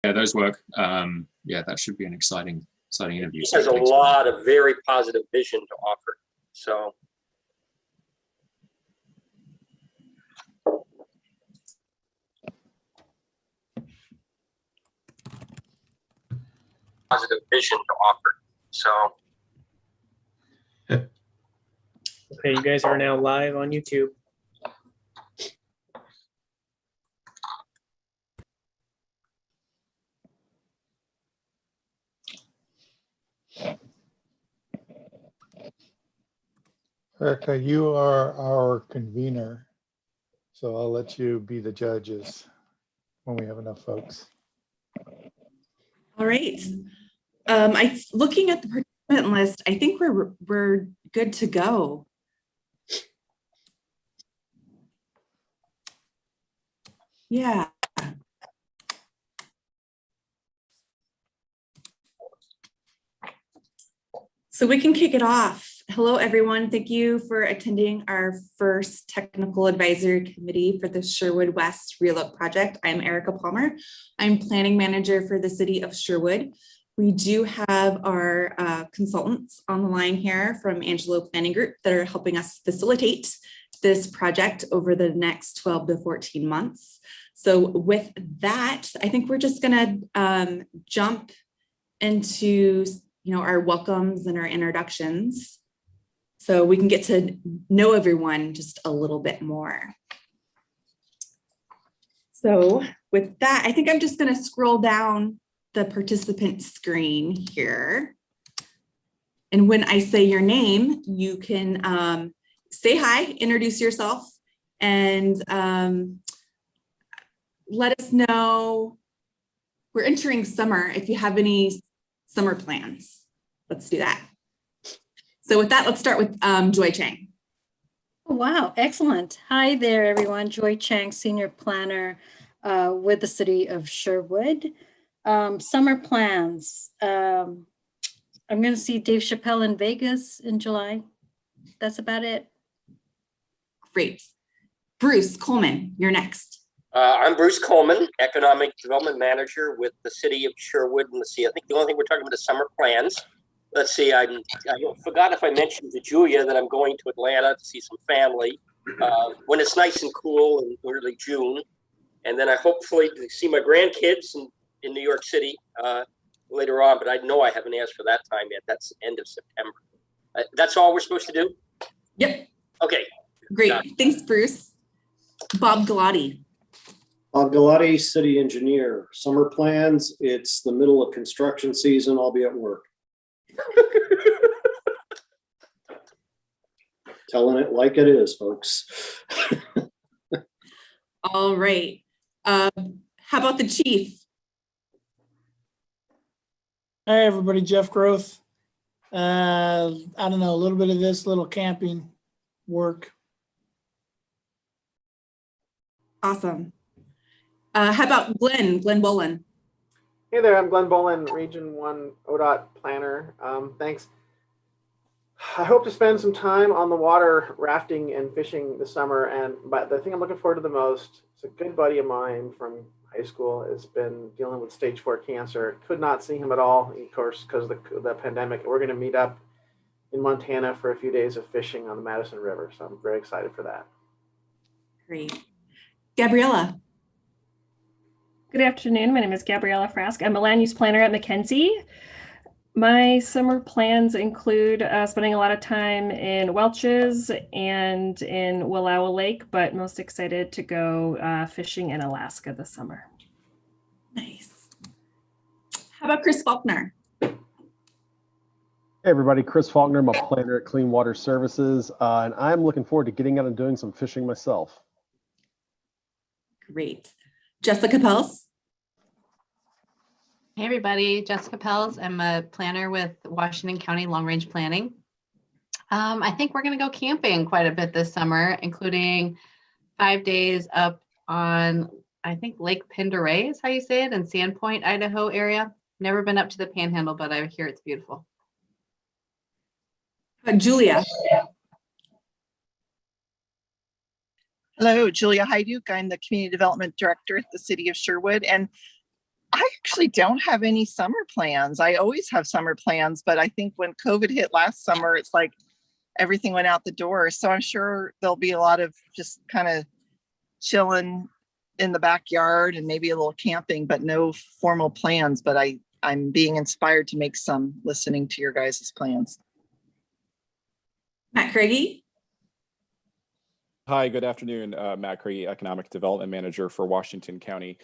those work. Yeah, that should be an exciting interview. He has a lot of very positive vision to offer. So. Positive vision to offer. So. Okay, you guys are now live on YouTube. Erica, you are our convener, so I'll let you be the judges when we have enough folks. All right. Looking at the participant list, I think we're good to go. Yeah. So we can kick it off. Hello, everyone. Thank you for attending our first technical advisory committee for the Sherwood West Relook project. I'm Erica Palmer. I'm planning manager for the city of Sherwood. We do have our consultants on the line here from Angelo Planning Group that are helping us facilitate this project over the next 12 to 14 months. So with that, I think we're just gonna jump into our welcomes and our introductions, so we can get to know everyone just a little bit more. So with that, I think I'm just going to scroll down the participant screen here. And when I say your name, you can say hi, introduce yourself, and let us know. We're entering summer. If you have any summer plans, let's do that. So with that, let's start with Joy Chang. Wow, excellent. Hi there, everyone. Joy Chang, Senior Planner with the City of Sherwood. Summer plans. I'm going to see Dave Chappelle in Vegas in July. That's about it. Great. Bruce Coleman, you're next. I'm Bruce Coleman, Economic Development Manager with the City of Sherwood. And let's see, I think the only thing we're talking about is summer plans. Let's see, I forgot if I mentioned to Julia that I'm going to Atlanta to see some family when it's nice and cool in early June. And then I hopefully see my grandkids in New York City later on, but I know I haven't asked for that time yet. That's the end of September. That's all we're supposed to do? Yep. Okay. Great. Thanks, Bruce. Bob Galati. Bob Galati, City Engineer. Summer plans, it's the middle of construction season. I'll be at work. Telling it like it is, folks. All right. How about the chief? Hi, everybody. Jeff Groth. I don't know, a little bit of this, little camping work. Awesome. How about Glenn Bolin? Hey there, I'm Glenn Bolin, Region 1 ODOT Planner. Thanks. I hope to spend some time on the water rafting and fishing this summer. But the thing I'm looking forward to the most is a good buddy of mine from high school has been dealing with stage 4 cancer. Could not see him at all, of course, because of the pandemic. We're going to meet up in Montana for a few days of fishing on the Madison River. So I'm very excited for that. Great. Gabriella. Good afternoon. My name is Gabriella Frask. I'm a land use planner at McKenzie. My summer plans include spending a lot of time in Welch's and in Wallowa Lake, but most excited to go fishing in Alaska this summer. Nice. How about Chris Faulkner? Hey everybody, Chris Faulkner. I'm a planner at Clean Water Services, and I'm looking forward to getting out and doing some fishing myself. Great. Jessica Pels. Hey everybody, Jessica Pels. I'm a planner with Washington County Long Range Planning. I think we're going to go camping quite a bit this summer, including 5 days up on, I think, Lake Pinderay is how you say it, in Sandpoint, Idaho area. Never been up to the Panhandle, but I hear it's beautiful. Julia. Hello, Julia Hyduk. I'm the Community Development Director at the City of Sherwood. And I actually don't have any summer plans. I always have summer plans, but I think when COVID hit last summer, it's like everything went out the door. So I'm sure there'll be a lot of just kind of chilling in the backyard and maybe a little camping, but no formal plans. But I'm being inspired to make some listening to your guys' plans. Matt Craigie. Hi, good afternoon. Matt Craigie, Economic Development Manager for Washington County.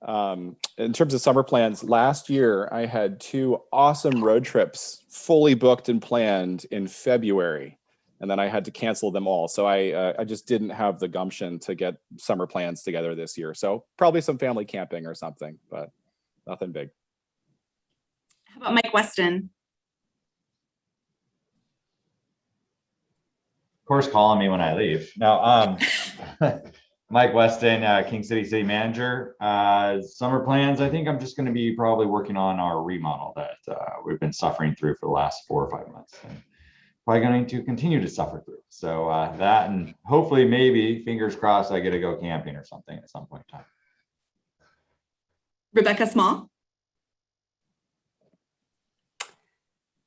In terms of summer plans, last year I had 2 awesome road trips fully booked and planned in February, and then I had to cancel them all. So I just didn't have the gumption to get summer plans together this year. So probably some family camping or something, but nothing big. How about Mike Weston? Of course, calling me when I leave. Now, Mike Weston, King City Manager. Summer plans, I think I'm just going to be probably working on our remodel that we've been suffering through for the last 4 or 5 months. And probably going to continue to suffer through. So that, and hopefully maybe, fingers crossed, I get to go camping or something at some point in time. Rebecca Small.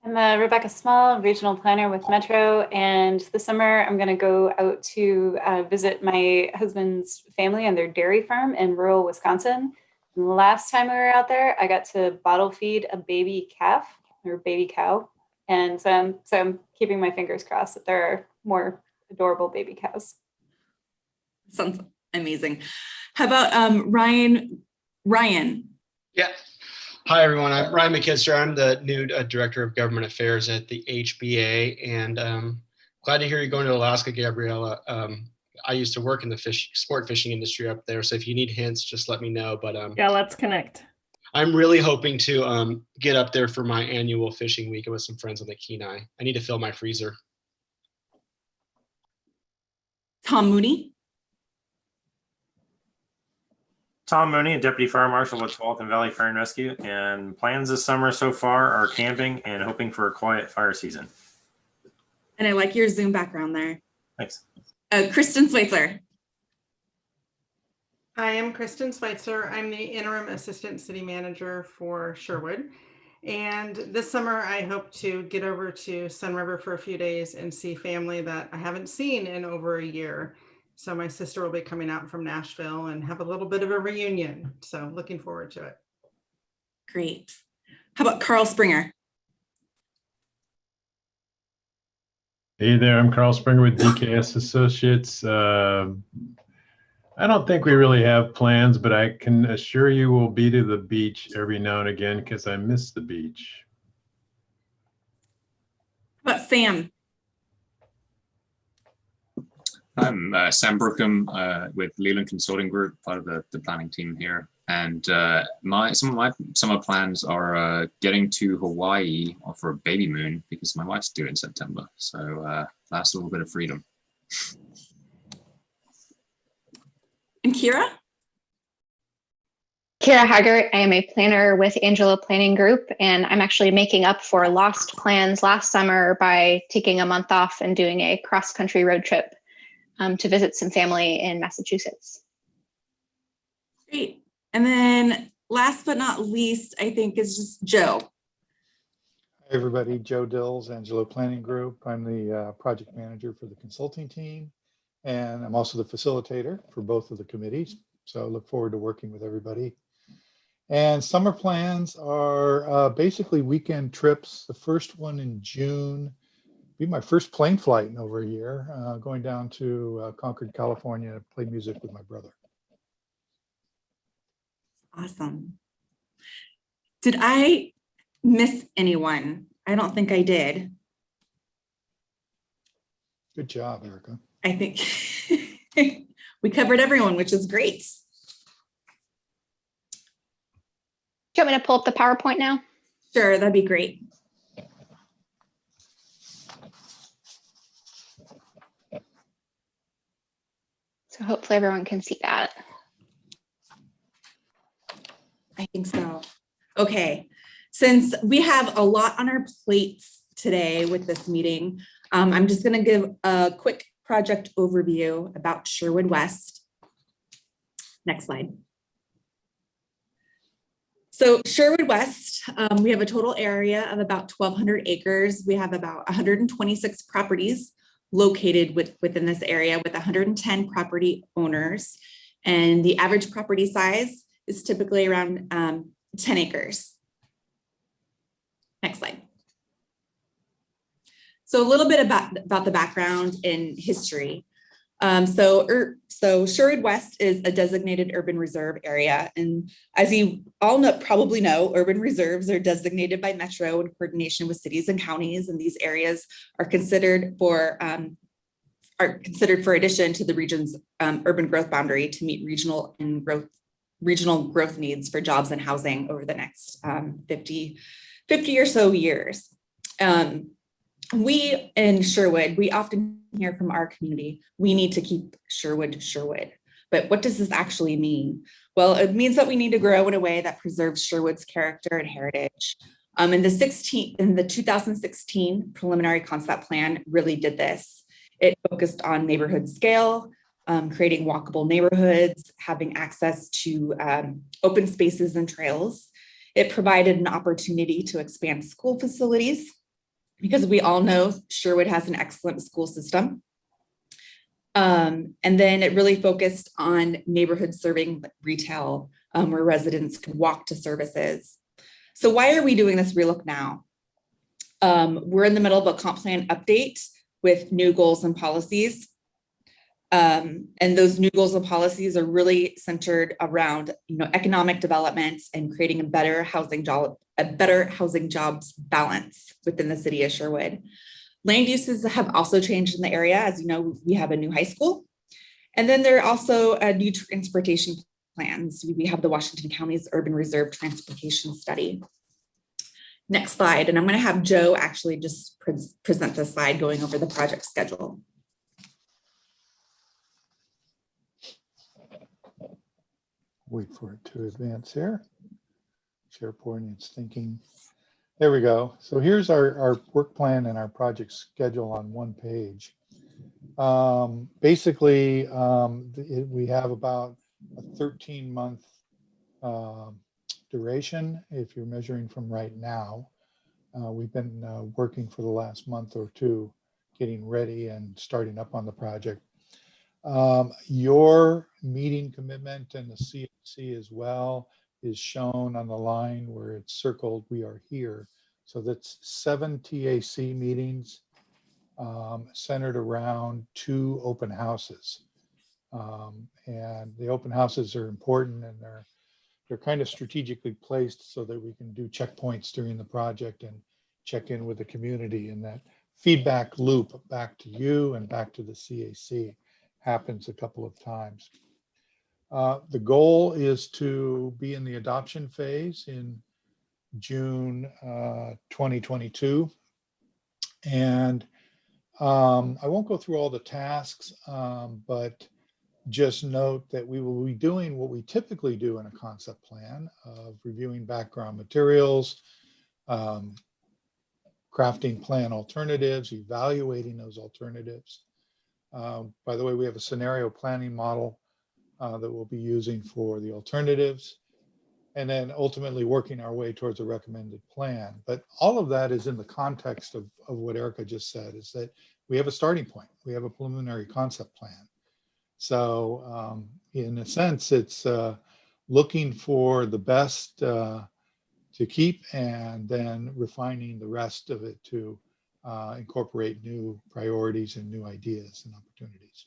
I'm Rebecca Small, Regional Planner with Metro, and this summer I'm going to go out to visit my husband's family and their dairy farm in rural Wisconsin. And the last time we were out there, I got to bottle feed a baby calf or baby cow, and so I'm keeping my fingers crossed that there are more adorable baby cows. Sounds amazing. How about Ryan? Yeah. Hi, everyone. I'm Ryan McKinster. I'm the new Director of Government Affairs at the HBA, and glad to hear you're going to Alaska, Gabriella. I used to work in the sport fishing industry up there, so if you need hints, just let me know. But yeah, let's connect. I'm really hoping to get up there for my annual fishing week with some friends on the Kenai. I need to fill my freezer. Tom Mooney. Tom Mooney, Deputy Fire Marshal with Tualatin Valley Fire and Rescue, and plans this summer so far are camping and hoping for a quiet fire season. And I like your Zoom background there. Thanks. Kristen Schweitzer. Hi, I'm Kristen Schweitzer. I'm the Interim Assistant City Manager for Sherwood. And this summer, I hope to get over to Sun River for a few days and see family that I haven't seen in over a year. So my sister will be coming out from Nashville and have a little bit of a reunion. So looking forward to it. Great. How about Carl Springer? Hey there, I'm Carl Springer with DKS Associates. I don't think we really have plans, but I can assure you we'll be to the beach every now and again because I miss the beach. How about Sam? I'm Sam Brookham with Leland Consulting Group, part of the planning team here. And some of my summer plans are getting to Hawaii for a baby moon because my wife's due in September. So that's a little bit of freedom. And Kira? Kira Haggart, I am a planner with Angela Planning Group, and I'm actually making up for lost plans last summer by taking a month off and doing a cross-country road trip to visit some family in Massachusetts. Great. And then last but not least, I think is just Joe. Hi, everybody. Joe Dills, Angelo Planning Group. I'm the project manager for the consulting team, and I'm also the facilitator for both of the committees. So I look forward to working with everybody. And summer plans are basically weekend trips. The first one in June, be my first plane flight in over a year, going down to Concord, California to play music with my brother. Awesome. Did I miss anyone? I don't think I did. Good job, Erica. I think we covered everyone, which is great. Do you want me to pull up the PowerPoint now? Sure, that'd be great. So hopefully everyone can see that. I think so. Okay, since we have a lot on our plates today with this meeting, I'm just going to give a quick project overview about Sherwood West. Next slide. So Sherwood West, we have a total area of about 1,200 acres. We have about 126 properties located within this area with 110 property owners. And the average property size is typically around 10 acres. Next slide. So a little bit about the background and history. So Sherwood West is a designated urban reserve area. And as you all probably know, urban reserves are designated by Metro in coordination with cities and counties. And these areas are considered for addition to the region's urban growth boundary to meet regional growth needs for jobs and housing over the next 50 or so years. We in Sherwood, we often hear from our community, we need to keep Sherwood, Sherwood. But what does this actually mean? Well, it means that we need to grow in a way that preserves Sherwood's character and heritage. In the 2016 preliminary concept plan really did this. It focused on neighborhood scale, creating walkable neighborhoods, having access to open spaces and trails. It provided an opportunity to expand school facilities, because we all know Sherwood has an excellent school system. And then it really focused on neighborhood serving retail, where residents could walk to services. So why are we doing this relook now? We're in the middle of a comp plan update with new goals and policies. And those new goals and policies are really centered around, economic development and creating a better housing jobs balance within the city of Sherwood. Land uses have also changed in the area. As you know, we have a new high school. And then there are also new transportation plans. We have the Washington County's Urban Reserve Transportation Study. Next slide, and I'm going to have Joe actually just present this slide going over the project schedule. Wait for it to advance here. SharePoint is thinking. There we go. So here's our work plan and our project schedule on one page. Basically, we have about a 13-month duration if you're measuring from right now. We've been working for the last month or two, getting ready and starting up on the project. Your meeting commitment and the CFC as well is shown on the line where it's circled, we are here. So that's 7 TAC meetings centered around 2 open houses. And the open houses are important, and they're kind of strategically placed so that we can do checkpoints during the project and check in with the community, and that feedback loop back to you and back to the CAC happens a couple of times. The goal is to be in the adoption phase in June 2022. And I won't go through all the tasks, but just note that we will be doing what we typically do in a concept plan of reviewing background materials, crafting plan alternatives, evaluating those alternatives. By the way, we have a scenario planning model that we'll be using for the alternatives, and then ultimately working our way towards a recommended plan. But all of that is in the context of what Erica just said, is that we have a starting point. We have a preliminary concept plan. So in a sense, it's looking for the best to keep and then refining the rest of it to incorporate new priorities and new ideas and opportunities.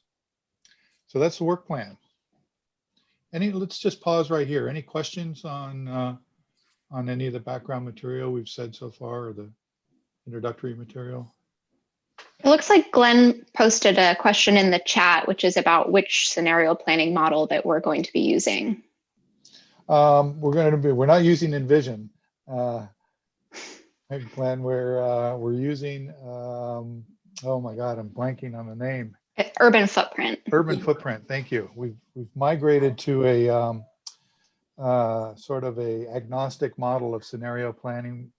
So that's the work plan. Let's just pause right here. Any questions on any of the background material we've said so far, or the introductory material? It looks like Glenn posted a question in the chat, which is about which scenario planning model that we're going to be using. We're not using Envision. Glenn, we're using, oh my God, I'm blanking on the name. Urban Footprint. Urban Footprint, thank you. We've migrated to a sort of a agnostic model of scenario planning.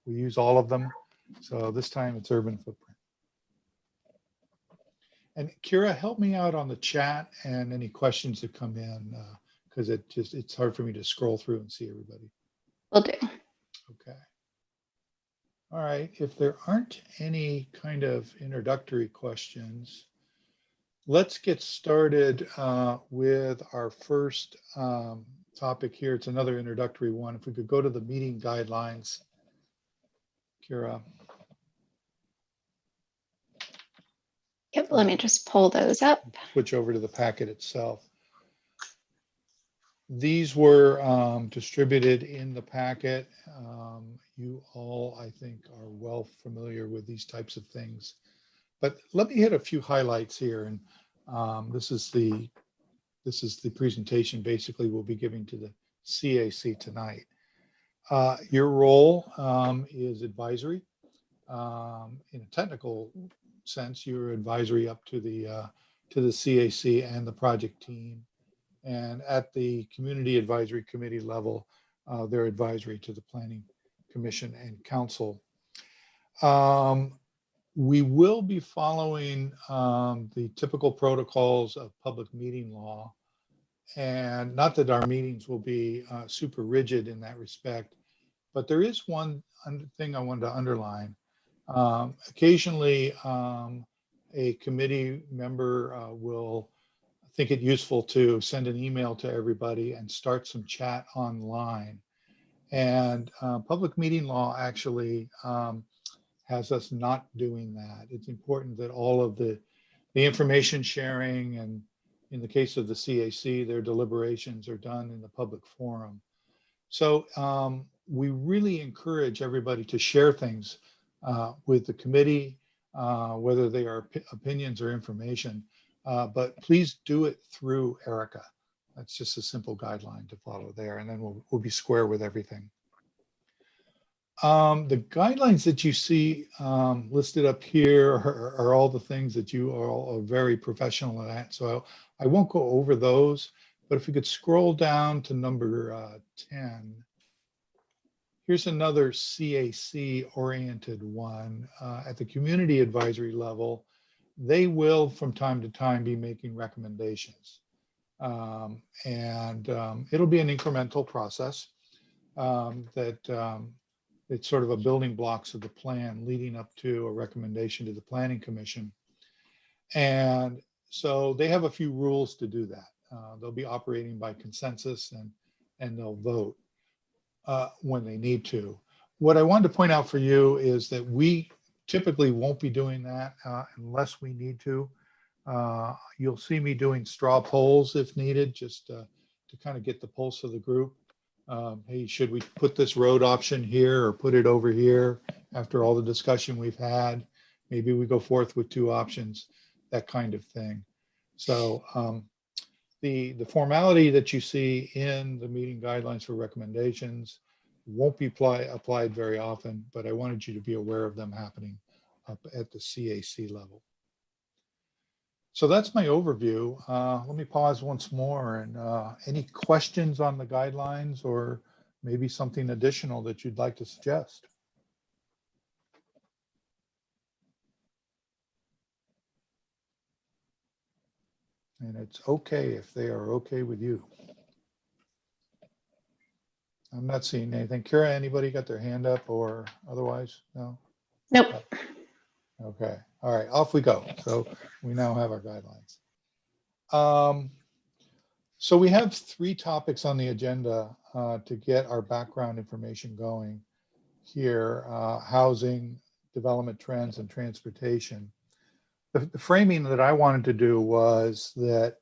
We use all of them. So this time it's Urban Footprint. And Kira, help me out on the chat and any questions that come in, because it's hard for me to scroll through and see everybody. Will do. Okay. All right, if there aren't any kind of introductory questions, let's get started with our first topic here. It's another introductory one. If we could go to the meeting guidelines, Kira. Yep, let me just pull those up. Switch over to the packet itself. These were distributed in the packet. You all, I think, are well familiar with these types of things. But let me hit a few highlights here. And this is the presentation basically we'll be giving to the CAC tonight. Your role is advisory. In a technical sense, you're advisory up to the CAC and the project team. And at the community advisory committee level, they're advisory to the planning commission and council. We will be following the typical protocols of public meeting law. And not that our meetings will be super rigid in that respect, but there is one thing I wanted to underline. Occasionally, a committee member will think it useful to send an email to everybody and start some chat online. And public meeting law actually has us not doing that. It's important that all of the information sharing, and in the case of the CAC, their deliberations are done in the public forum. So we really encourage everybody to share things with the committee, whether they are opinions or information, but please do it through Erica. That's just a simple guideline to follow there, and then we'll be square with everything. The guidelines that you see listed up here are all the things that you are all very professional at. So I won't go over those, but if we could scroll down to number 10. Here's another CAC oriented one. At the community advisory level, they will from time to time be making recommendations. It'll be an incremental process it's sort of a building blocks of the plan leading up to a recommendation to the Planning Commission. And so they have a few rules to do that. They'll be operating by consensus and they'll vote when they need to. What I wanted to point out for you is that we typically won't be doing that unless we need to. You'll see me doing straw polls if needed, just to kind of get the pulse of the group. Hey, should we put this road option here or put it over here after all the discussion we've had? Maybe we go forth with two options, that kind of thing. So the formality that you see in the meeting guidelines for recommendations won't be applied very often, but I wanted you to be aware of them happening up at the CAC level. So that's my overview. Let me pause once more, and any questions on the guidelines or maybe something additional that you'd like to suggest? And it's okay if they are okay with you. I'm not seeing anything. Kira, anybody got their hand up or otherwise? No? Nope. Okay. All right, off we go. So we now have our guidelines. So we have 3 topics on the agenda to get our background information going here: housing, development trends, and transportation. The framing that I wanted to do was that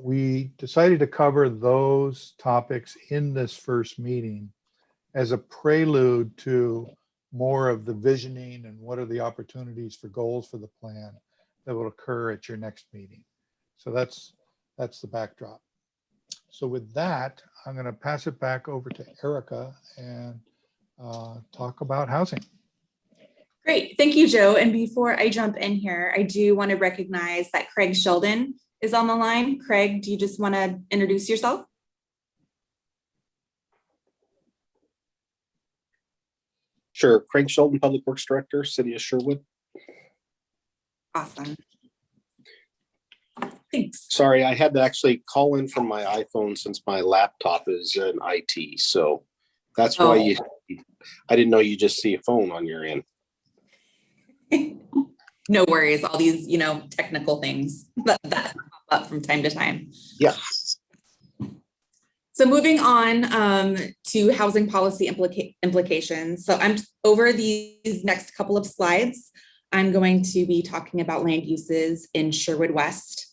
we decided to cover those topics in this first meeting as a prelude to more of the visioning and what are the opportunities for goals for the plan that will occur at your next meeting. So that's the backdrop. So with that, I'm going to pass it back over to Erica and talk about housing. Great, thank you, Joe. And before I jump in here, I do want to recognize that Craig Sheldon is on the line. Craig, do you just want to introduce yourself? Sure. Craig Sheldon, Public Works Director, City of Sherwood. Awesome. Thanks. Sorry, I had to actually call in from my iPhone since my laptop is in IT. So That's why I didn't know you just see a phone on your end. No worries, all these, technical things that pop up from time to time. Yeah. So moving on to housing policy implications. So I'm over these next couple of slides, I'm going to be talking about land uses in Sherwood West,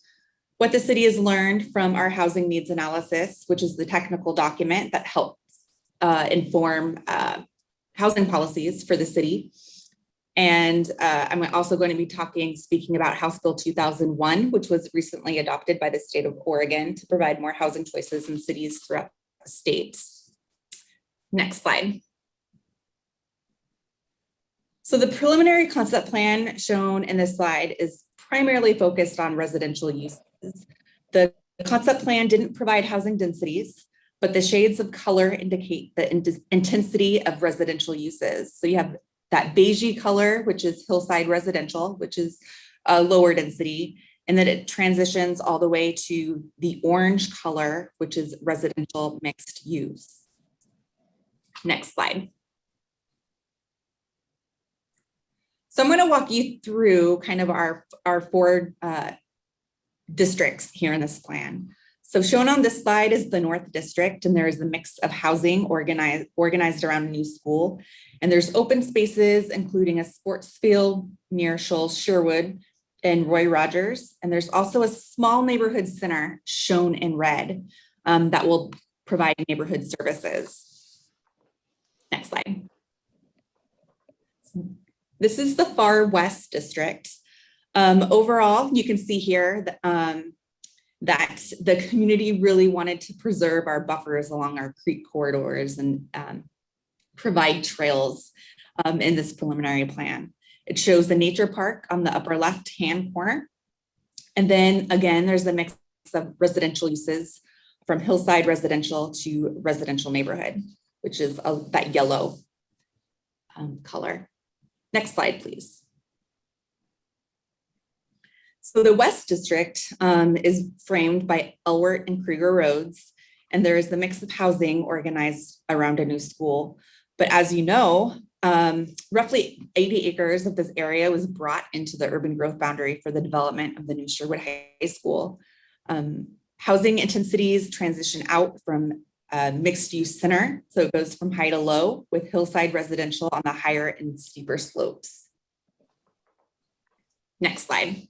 what the city has learned from our housing needs analysis, which is the technical document that helps inform housing policies for the city. And I'm also going to be speaking about House Bill 2001, which was recently adopted by the state of Oregon to provide more housing choices in cities throughout the state. Next slide. So the preliminary concept plan shown in this slide is primarily focused on residential uses. The concept plan didn't provide housing densities, but the shades of color indicate the intensity of residential uses. So you have that beigey color, which is hillside residential, which is a lower density, and then it transitions all the way to the orange color, which is residential mixed use. Next slide. So I'm going to walk you through kind of our four districts here in this plan. So shown on this slide is the North District, and there is a mix of housing organized around a new school. And there's open spaces, including a sports field near Sherwood and Roy Rogers. And there's also a small neighborhood center shown in red that will provide neighborhood services. Next slide. This is the Far West District. Overall, you can see here that the community really wanted to preserve our buffers along our creek corridors and provide trails in this preliminary plan. It shows the nature park on the upper left-hand corner. And then again, there's a mix of residential uses from hillside residential to residential neighborhood, which is that yellow color. Next slide, please. So the West District is framed by Elwert and Krieger roads, and there is the mix of housing organized around a new school. But as you know, roughly 80 acres of this area was brought into the urban growth boundary for the development of the new Sherwood High School. Housing intensities transition out from mixed use center. So it goes from high to low with hillside residential on the higher and steeper slopes. Next slide.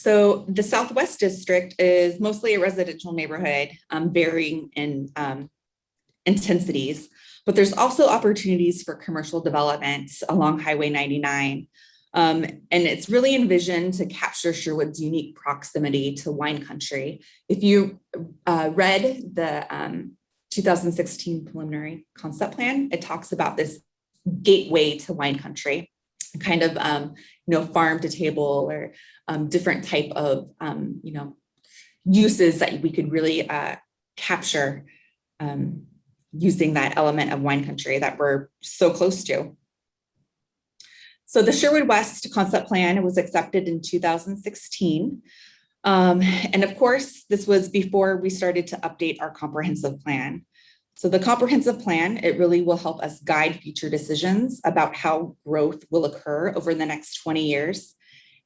So the Southwest District is mostly a residential neighborhood, varying in intensities, but there's also opportunities for commercial development along Highway 99. And it's really envisioned to capture Sherwood's unique proximity to wine country. If you read the 2016 preliminary concept plan, it talks about this gateway to wine country, kind of farm to table or different type of uses that we could really capture using that element of wine country that we're so close to. So the Sherwood West concept plan was accepted in 2016. And of course, this was before we started to update our comprehensive plan. So the comprehensive plan, it really will help us guide future decisions about how growth will occur over the next 20 years.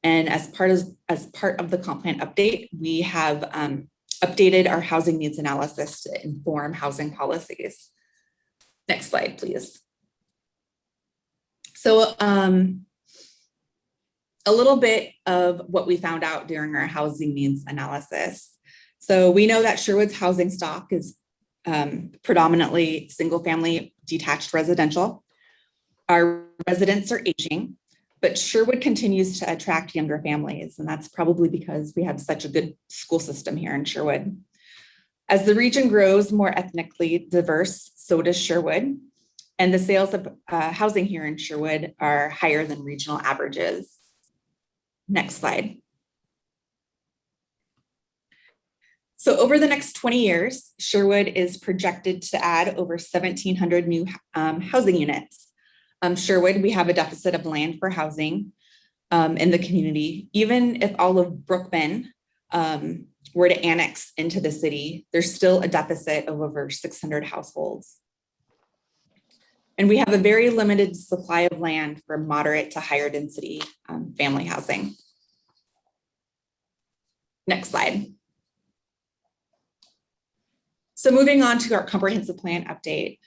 And as part of the comp plan update, we have updated our housing needs analysis to inform housing policies. Next slide, please. So a little bit of what we found out during our housing needs analysis. So we know that Sherwood's housing stock is predominantly single family detached residential. Our residents are aging, but Sherwood continues to attract younger families, and that's probably because we have such a good school system here in Sherwood. As the region grows more ethnically diverse, so does Sherwood, and the sales of housing here in Sherwood are higher than regional averages. Next slide. So over the next 20 years, Sherwood is projected to add over 1,700 new housing units. Sherwood, we have a deficit of land for housing in the community. Even if all of Brookman were to annex into the city, there's still a deficit of over 600 households. And we have a very limited supply of land for moderate to higher density family housing. Next slide. So moving on to our comprehensive plan update.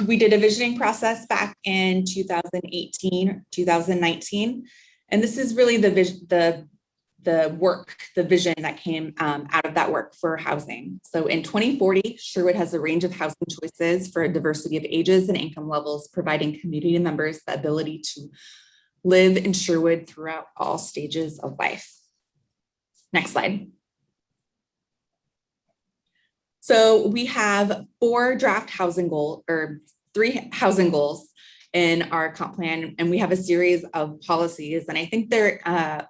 We did a visioning process back in 2018, 2019, and this is really the vision that came out of that work for housing. So in 2040, Sherwood has a range of housing choices for a diversity of ages and income levels, providing community members the ability to live in Sherwood throughout all stages of life. Next slide. So we have 4 draft housing goals, or 3 housing goals in our comp plan, and we have a series of policies, and I think they're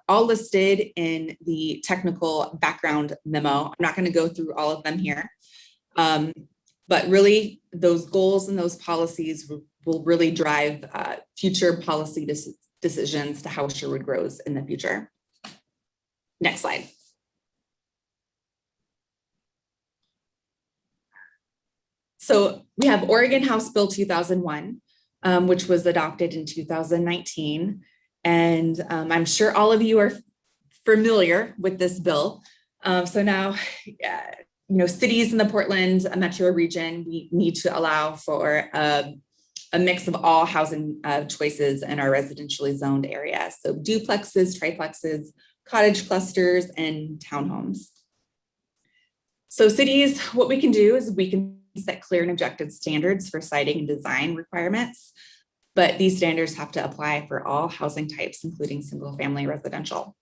all listed in the technical background memo. I'm not going to go through all of them here, but really those goals and those policies will really drive future policy decisions to how Sherwood grows in the future. Next slide. So we have Oregon House Bill 2001, which was adopted in 2019. And I'm sure all of you are familiar with this bill. So now, cities in the Portland metro region, we need to allow for a mix of all housing choices in our residentially zoned area. So duplexes, triplexes, cottage clusters, and townhomes. So cities, what we can do is we can set clear and objective standards for siting and design requirements, but these standards have to apply for all housing types, including single family residential.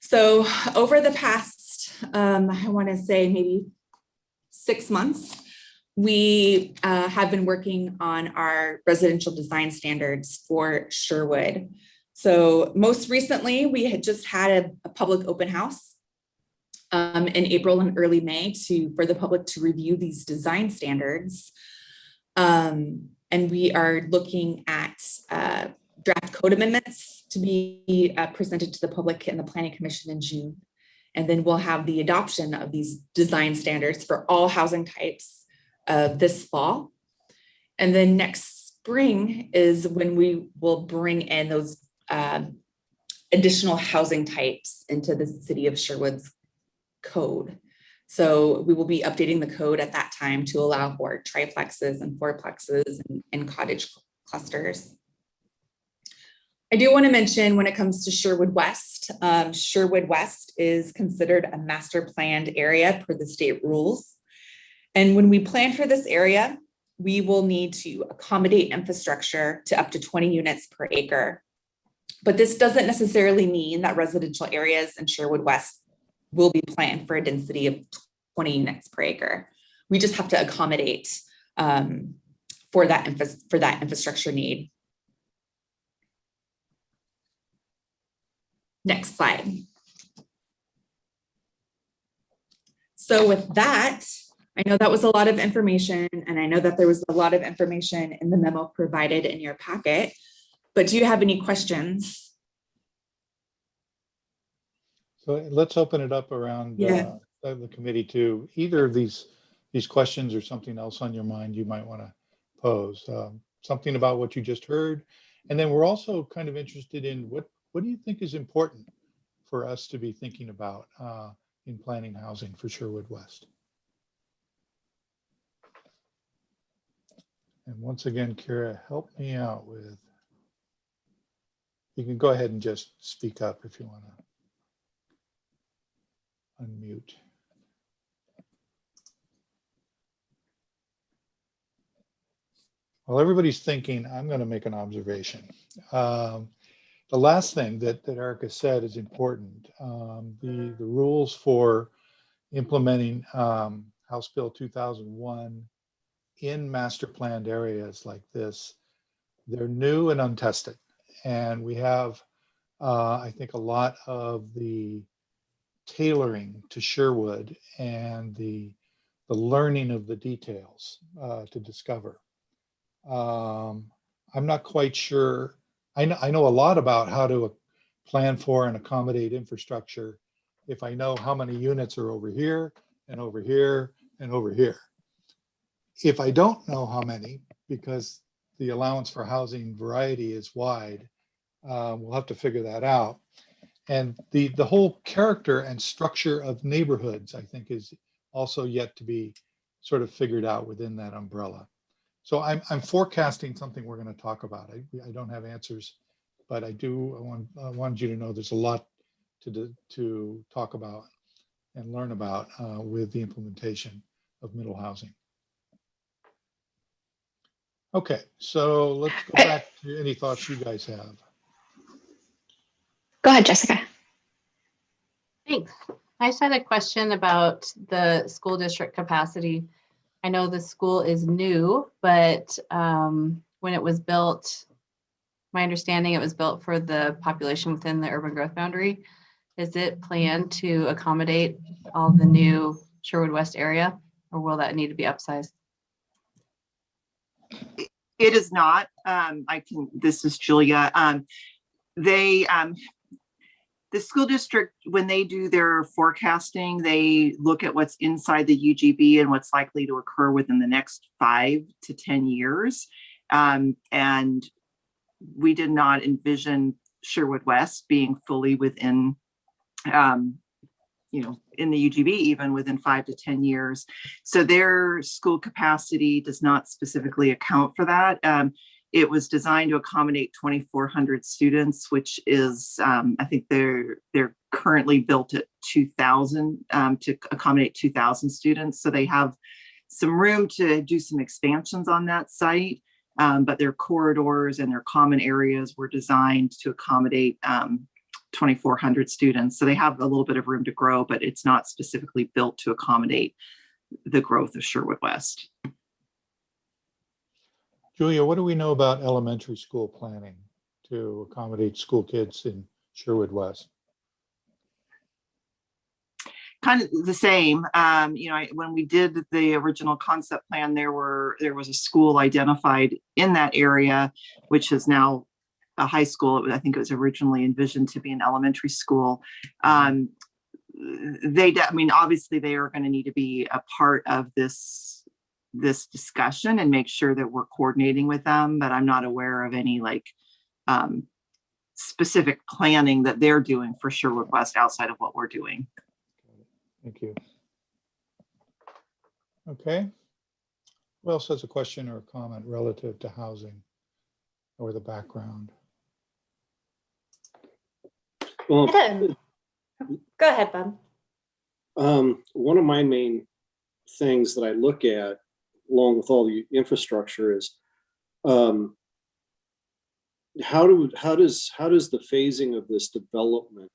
So over the past, I want to say maybe 6 months, we have been working on our residential design standards for Sherwood. So most recently, we had just had a public open house in April and early May for the public to review these design standards. And we are looking at draft code amendments to be presented to the public and the Planning Commission in June. And then we'll have the adoption of these design standards for all housing types this fall. And then next spring is when we will bring in those additional housing types into the city of Sherwood's code. So we will be updating the code at that time to allow for triplexes and fourplexes and cottage clusters. I do want to mention when it comes to Sherwood West is considered a master planned area per the state rules. And when we plan for this area, we will need to accommodate infrastructure to up to 20 units per acre. But this doesn't necessarily mean that residential areas in Sherwood West will be planned for a density of 20 units per acre. We just have to accommodate for that infrastructure need. Next slide. So with that, I know that was a lot of information, and I know that there was a lot of information in the memo provided in your packet, but do you have any questions? So let's open it up around the committee to either of these questions or something else on your mind you might want to pose. Something about what you just heard. And then we're also kind of interested in what do you think is important for us to be thinking about in planning housing for Sherwood West? And once again, Kira, help me out with, you can go ahead and just speak up if you want to. Unmute. While everybody's thinking, I'm going to make an observation. The last thing that Erica said is important. The rules for implementing House Bill 2001 in master planned areas like this, they're new and untested. And we have, I think, a lot of the tailoring to Sherwood and the learning of the details to discover. I'm not quite sure. I know a lot about how to plan for and accommodate infrastructure if I know how many units are over here and over here and over here. If I don't know how many, because the allowance for housing variety is wide, we'll have to figure that out. And the whole character and structure of neighborhoods, I think, is also yet to be sort of figured out within that umbrella. So I'm forecasting something we're going to talk about. I don't have answers, but I want you to know there's a lot to talk about and learn about with the implementation of middle housing. Okay, so let's go back to any thoughts you guys have. Go ahead, Jessica. Thanks. I just had a question about the school district capacity. I know the school is new, but when it was built, my understanding it was built for the population within the urban growth boundary. Is it planned to accommodate all the new Sherwood West area, or will that need to be upsized? It is not. This is Julia. The school district, when they do their forecasting, they look at what's inside the UGB and what's likely to occur within the next 5 to 10 years. And we did not envision Sherwood West being fully within, in the UGB, even within 5 to 10 years. So their school capacity does not specifically account for that. It was designed to accommodate 2,400 students, which is, I think they're currently built at 2,000 to accommodate 2,000 students. So they have some room to do some expansions on that site, but their corridors and their common areas were designed to accommodate 2,400 students. So they have a little bit of room to grow, but it's not specifically built to accommodate the growth of Sherwood West. Julia, what do we know about elementary school planning to accommodate school kids in Sherwood West? Kind of the same. When we did the original concept plan, there was a school identified in that area, which is now a high school. I think it was originally envisioned to be an elementary school. Obviously they are going to need to be a part of this discussion and make sure that we're coordinating with them, but I'm not aware of any specific planning that they're doing for Sherwood West outside of what we're doing. Thank you. Okay. Who else has a question or a comment relative to housing or the background? Well, go ahead, Bob. One of my main things that I look at along with all the infrastructure is how does the phasing of this development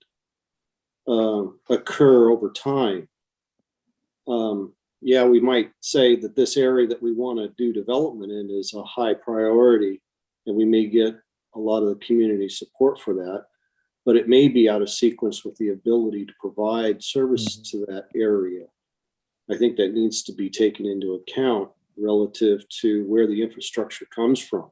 occur over time? Yeah, we might say that this area that we want to do development in is a high priority, and we may get a lot of the community support for that, but it may be out of sequence with the ability to provide services to that area. I think that needs to be taken into account relative to where the infrastructure comes from.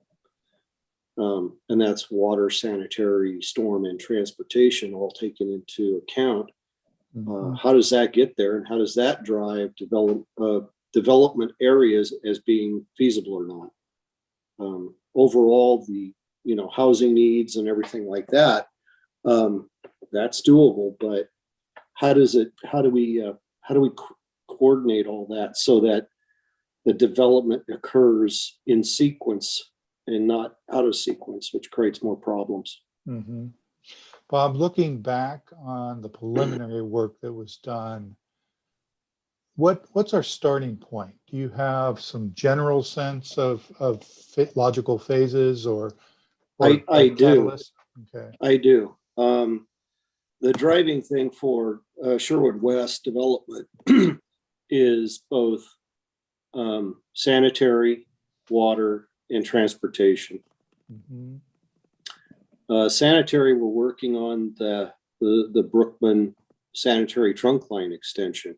And that's water, sanitary, storm, and transportation all taken into account. How does that get there, and how does that drive development areas as being feasible or not? Overall, the housing needs and everything like that, that's doable, but how do we coordinate all that so that the development occurs in sequence and not out of sequence, which creates more problems? Mm-hmm. Bob, looking back on the preliminary work that was done, what's our starting point? Do you have some general sense of logical phases or I do. Okay. I do. The driving thing for Sherwood West development is both sanitary, water, and transportation. Mm-hmm. Sanitary, we're working on the Brookman sanitary trunk line extension.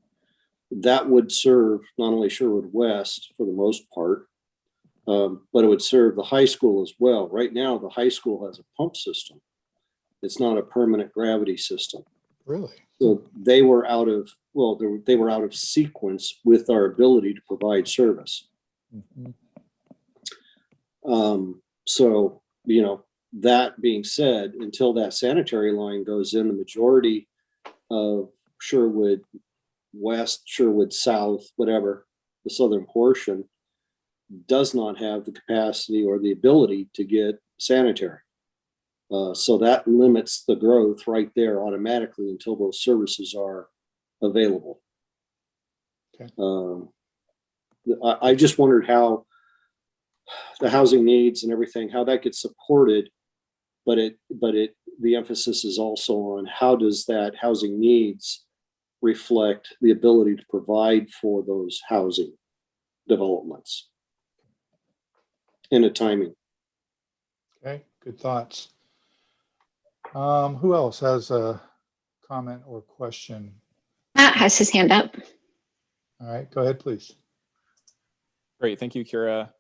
That would serve not only Sherwood West for the most part, but it would serve the high school as well. Right now, the high school has a pump system. It's not a permanent gravity system. Really? So they were out of, well, they were out of sequence with our ability to provide service. Mhm. So, you know, that being said, until that sanitary line goes in, the majority of Sherwood West, Sherwood South, whatever, the southern portion does not have the capacity or the ability to get sanitary. So that limits the growth right there automatically until those services are available. Okay. I just wondered how the housing needs and everything, how that gets supported, but the emphasis is also on how does that housing needs reflect the ability to provide for those housing developments in a timing. Okay, good thoughts. Who else has a comment or question? Matt has his hand up. All right, go ahead, please. Great, thank you, Kira.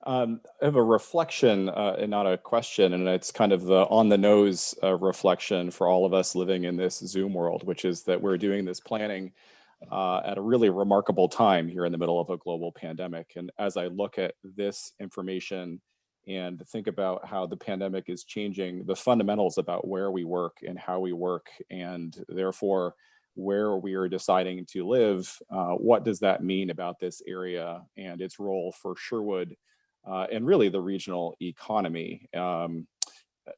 I have a reflection and not a question, and it's kind of the on-the-nose reflection for all of us living in this Zoom world, which is that we're doing this planning at a really remarkable time here in the middle of a global pandemic. And as I look at this information and think about how the pandemic is changing the fundamentals about where we work and how we work, and therefore where we are deciding to live, what does that mean about this area and its role for Sherwood and really the regional economy?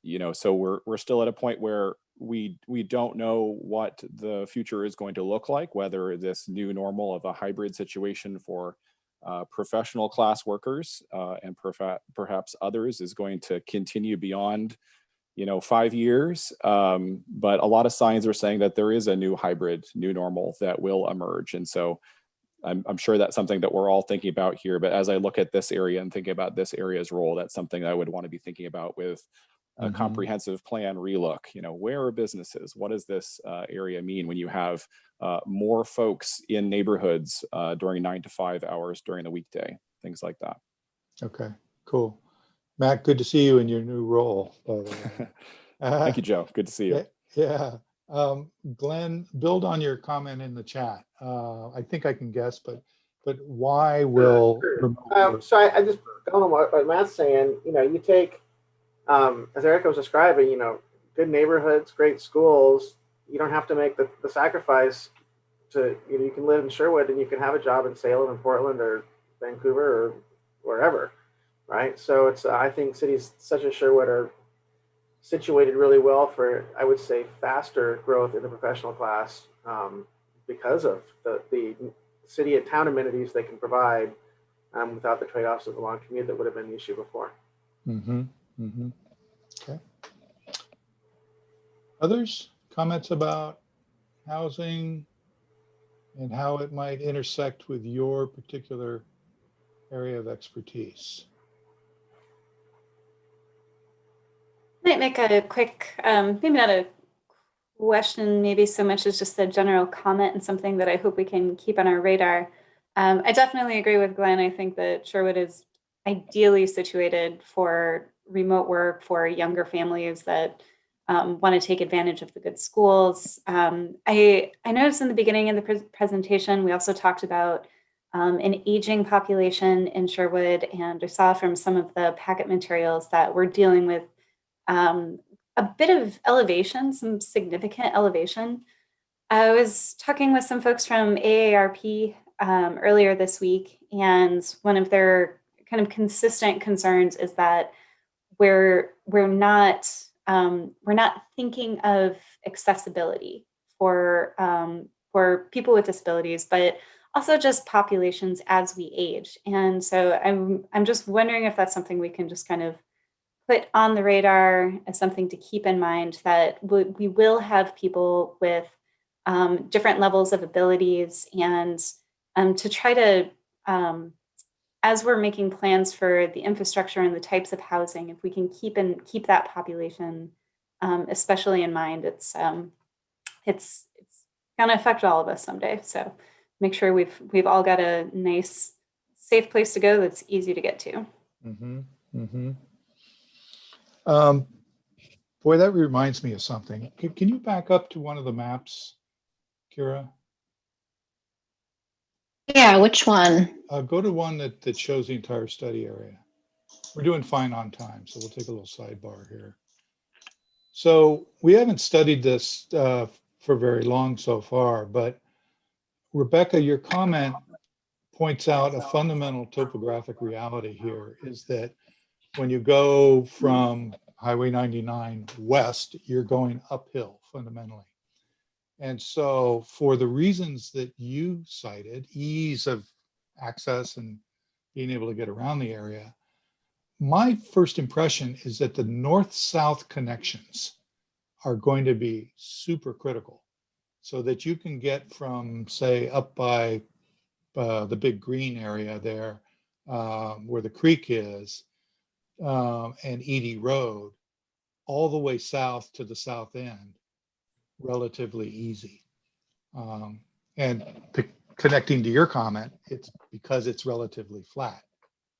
You know, so we're still at a point where we don't know what the future is going to look like, whether this new normal of a hybrid situation for professional class workers and perhaps others is going to continue beyond, you know, 5 years. But a lot of signs are saying that there is a new hybrid, new normal that will emerge. And so I'm sure that's something that we're all thinking about here. But as I look at this area and thinking about this area's role, that's something I would want to be thinking about with a comprehensive plan relook. You know, where are businesses? What does this area mean when you have more folks in neighborhoods during 9 to 5 hours during the weekday? Things like that. Okay, cool. Matt, good to see you in your new role. By the way. Thank you, Joe. Good to see you. Yeah. Glenn, build on your comment in the chat. I think I can guess, but why will So I just don't know what Matt's saying. You know, you take, as Erica was describing, you know, good neighborhoods, great schools. You don't have to make the sacrifice to, you know, you can live in Sherwood and you can have a job in Salem and Portland or Vancouver or wherever, right? So it's, I think cities such as Sherwood are situated really well for, I would say, faster growth in the professional class because of the city and town amenities they can provide without the trade-offs of the long commute that would have been the issue before. Okay. Others? Comments about housing and how it might intersect with your particular area of expertise? Might make a quick, maybe not a question, maybe so much as just a general comment and something that I hope we can keep on our radar. I definitely agree with Glenn. I think that Sherwood is ideally situated for remote work for younger families that want to take advantage of the good schools. I noticed in the beginning of the presentation, we also talked about an aging population in Sherwood, and I saw from some of the packet materials that we're dealing with a bit of elevation, some significant elevation. I was talking with some folks from AARP earlier this week, and one of their kind of consistent concerns is that we're not thinking of accessibility for people with disabilities, but also just populations as we age. And so I'm just wondering if that's something we can just kind of put on the radar as something to keep in mind, that we will have people with different levels of abilities, and to try to, as we're making plans for the infrastructure and the types of housing, if we can keep that population, especially in mind, it's going to affect all of us someday. So make sure we've all got a nice, safe place to go that's easy to get to. Boy, that reminds me of something. Can you back up to one of the maps, Kira? Yeah, which one? Go to one that shows the entire study area. We're doing fine on time, so we'll take a little sidebar here. So we haven't studied this for very long so far, but Rebecca, your comment points out a fundamental topographic reality here is that when you go from Highway 99 west, you're going uphill fundamentally. And so for the reasons that you cited, ease of access and being able to get around the area, my first impression is that the north-south connections are going to be super critical so that you can get from, say, up by the big green area there where the creek is and Edie Road all the way south to the south end relatively easy. And connecting to your comment, it's because it's relatively flat.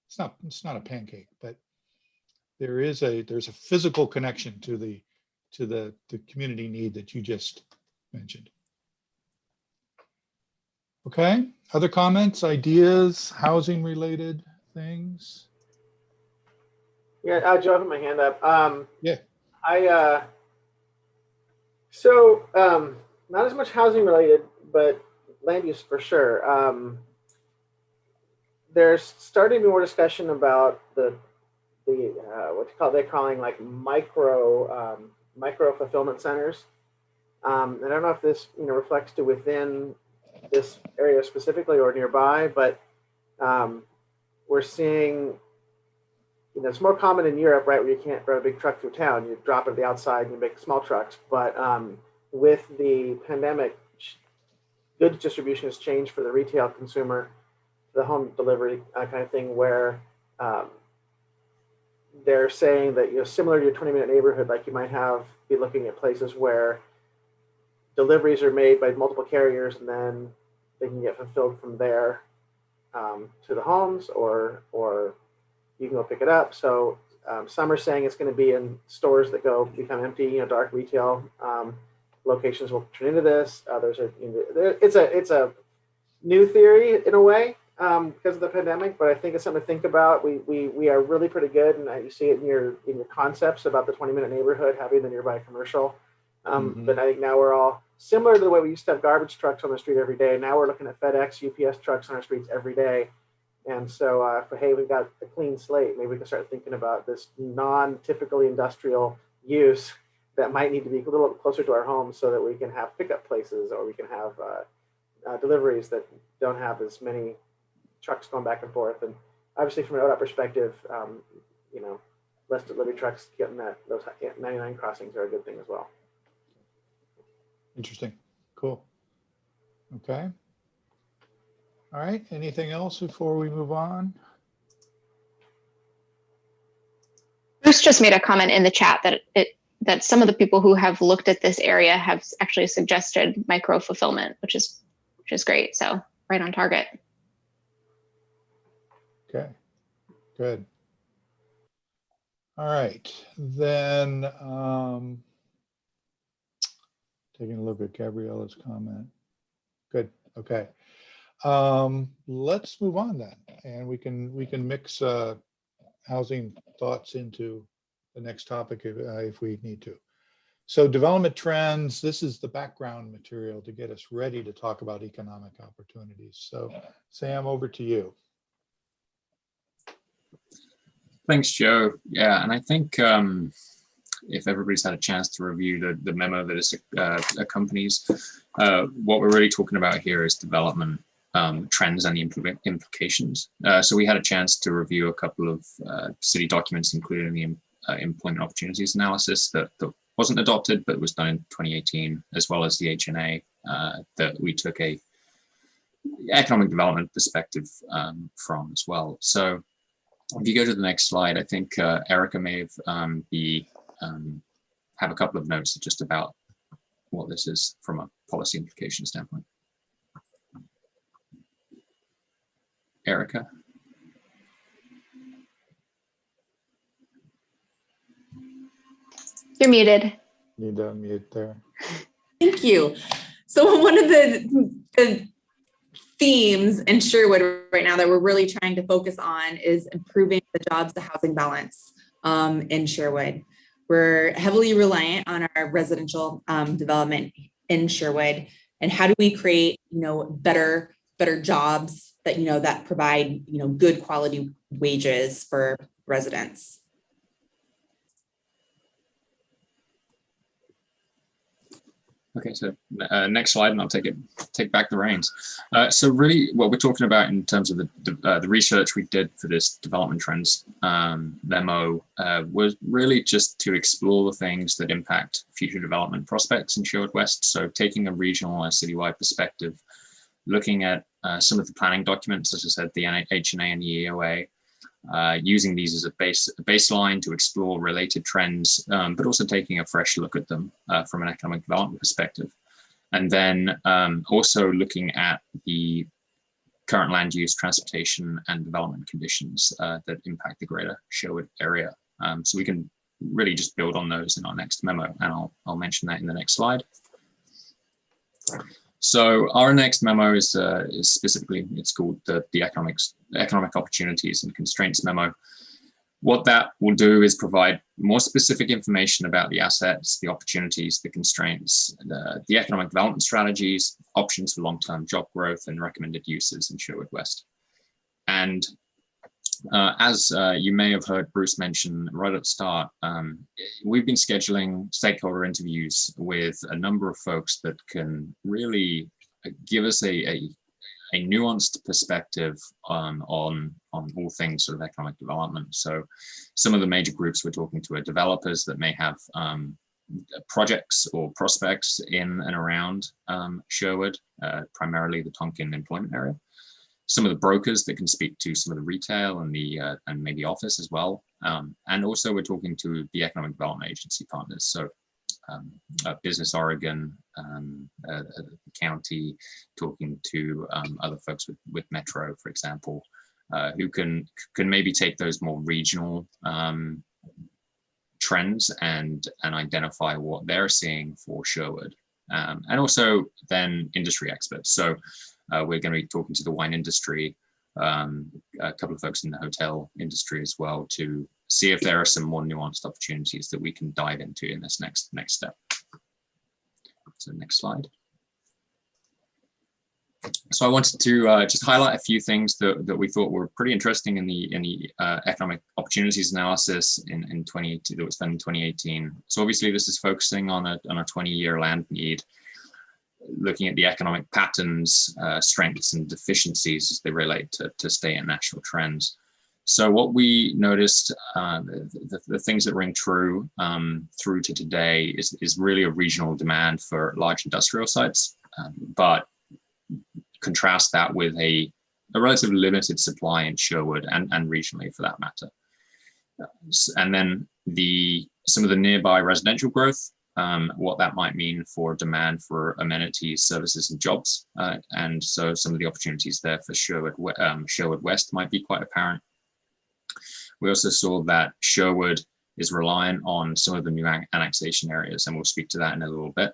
It's not a pancake, but there's a physical connection to the community need that you just mentioned. Okay, other comments, ideas, housing related things? Yeah, Joe, I put my hand up. Yeah. Not as much housing related, but land use for sure. There's starting to be more discussion about the they're calling like micro fulfillment centers. I don't know if this reflects to within this area specifically or nearby, but we're seeing it's more common in Europe, right, where you can't run a big truck through town. You drop it at the outside and you make small trucks. But with the pandemic, goods distribution has changed for the retail consumer, the home delivery kind of thing, where they're saying that similar to your 20-minute neighborhood, like you might be looking at places where deliveries are made by multiple carriers and then they can get fulfilled from there to the homes, or you can go pick it up. So some are saying it's going to be in stores that become empty, dark retail locations will turn into this. Others are, it's a new theory in a way because of the pandemic, but I think it's something to think about. We are really pretty good, and you see it in your concepts about the 20-minute neighborhood having the nearby commercial. But I think now we're all similar to the way we used to have garbage trucks on the street every day. Now we're looking at FedEx, UPS trucks on our streets every day. And so hey, we've got a clean slate. Maybe we can start thinking about this non-typically industrial use that might need to be a little closer to our homes so that we can have pickup places, or we can have deliveries that don't have as many trucks going back and forth. And obviously from an ODOT perspective, less delivery trucks getting those 99 crossings are a good thing as well. Interesting. Cool. Okay. All right. Anything else before we move on? Bruce just made a comment in the chat that some of the people who have looked at this area have actually suggested micro fulfillment, which is great. So right on target. Okay. Good. All right. Then taking a look at Gabriella's comment. Good. Okay. Let's move on then, and we can mix housing thoughts into the next topic if we need to. So development trends, this is the background material to get us ready to talk about economic opportunities. So Sam, over to you. Thanks, Joe. Yeah, and I think if everybody's had a chance to review the memo that is accompanies, what we're really talking about here is development trends and the implications. So we had a chance to review a couple of city documents, including the employment opportunities analysis that wasn't adopted but was done in 2018, as well as the HNA that we took a economic development perspective from as well. So if you go to the next slide, I think Erica may have a couple of notes just about what this is from a policy implication standpoint. Erica. You're muted. Need to unmute there. Thank you. So one of the themes in Sherwood right now that we're really trying to focus on is improving the jobs to housing balance in Sherwood. We're heavily reliant on our residential development in Sherwood, and how do we create, better jobs that, that provide, good quality wages for residents. Okay, so next slide, and I'll take back the reins. So really, what we're talking about in terms of the research we did for this development trends memo was really just to explore the things that impact future development prospects in Sherwood West. So taking a regional and citywide perspective, looking at some of the planning documents, as I said, the HNA and the EOA, using these as a baseline to explore related trends, but also taking a fresh look at them from an economic development perspective. And then also looking at the current land use, transportation, and development conditions that impact the greater Sherwood area. So we can really just build on those in our next memo, and I'll mention that in the next slide. So our next memo is specifically, it's called the Economic Opportunities and Constraints Memo. What that will do is provide more specific information about the assets, the opportunities, the constraints, the economic development strategies, options for long-term job growth, and recommended uses in Sherwood West. And as you may have heard Bruce mention right at the start, we've been scheduling stakeholder interviews with a number of folks that can really give us a nuanced perspective on all things sort of economic development. So some of the major groups we're talking to are developers that may have projects or prospects in and around Sherwood, primarily the Tonquin employment area. Some of the brokers that can speak to some of the retail and the and maybe office as well. And also we're talking to the economic development agency partners. So Business Oregon, the county, talking to other folks with Metro, for example, who can maybe take those more regional trends and identify what they're seeing for Sherwood. And also then industry experts. So we're going to be talking to the wine industry, a couple of folks in the hotel industry as well, to see if there are some more nuanced opportunities that we can dive into in this next step. So next slide. So I wanted to just highlight a few things that we thought were pretty interesting in the economic opportunities analysis in 2018 that was done in 2018. So obviously this is focusing on a 20-year land need, looking at the economic patterns, strengths and deficiencies as they relate to state and national trends. So what we noticed, the things that ring true through to today is really a regional demand for large industrial sites, but contrast that with a relatively limited supply in Sherwood and regionally for that matter. And then some of the nearby residential growth, what that might mean for demand for amenities, services, and jobs. And so some of the opportunities there for Sherwood West might be quite apparent. We also saw that Sherwood is reliant on some of the new annexation areas, and we'll speak to that in a little bit,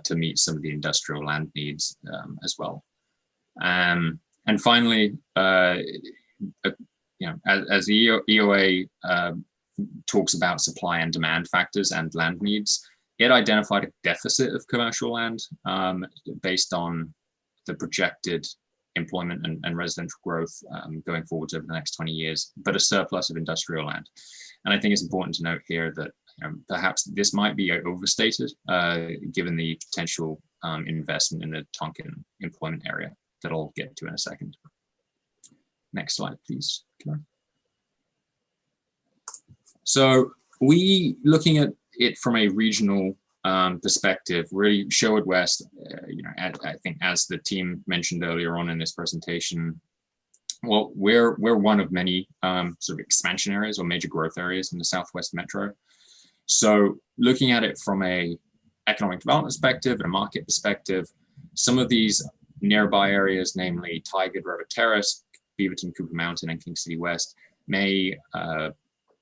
to meet some of the industrial land needs as well. And finally, as the EOA talks about supply and demand factors and land needs, it identified a deficit of commercial land based on the projected employment and residential growth going forwards over the next 20 years, but a surplus of industrial land. And I think it's important to note here that perhaps this might be overstated given the potential investment in the Tonquin employment area that I'll get to in a second. Next slide, please. So looking at it from a regional perspective, really Sherwood West, I think as the team mentioned earlier on in this presentation, well, we're one of many sort of expansion areas or major growth areas in the Southwest Metro. So looking at it from a economic development perspective and a market perspective, some of these nearby areas, namely Tigard, River Terrace, Beaverton, Cooper Mountain, and King City West, may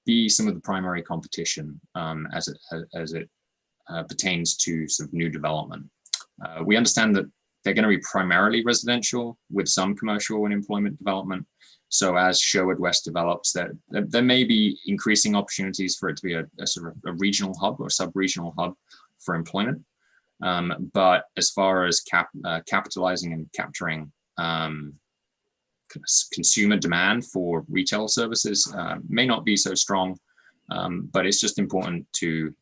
be some of the primary competition as it pertains to sort of new development. We understand that they're going to be primarily residential with some commercial and employment development. So as Sherwood West develops, there may be increasing opportunities for it to be a sort of a regional hub or sub-regional hub for employment. But as far as capitalizing and capturing consumer demand for retail services may not be so strong, but it's just important to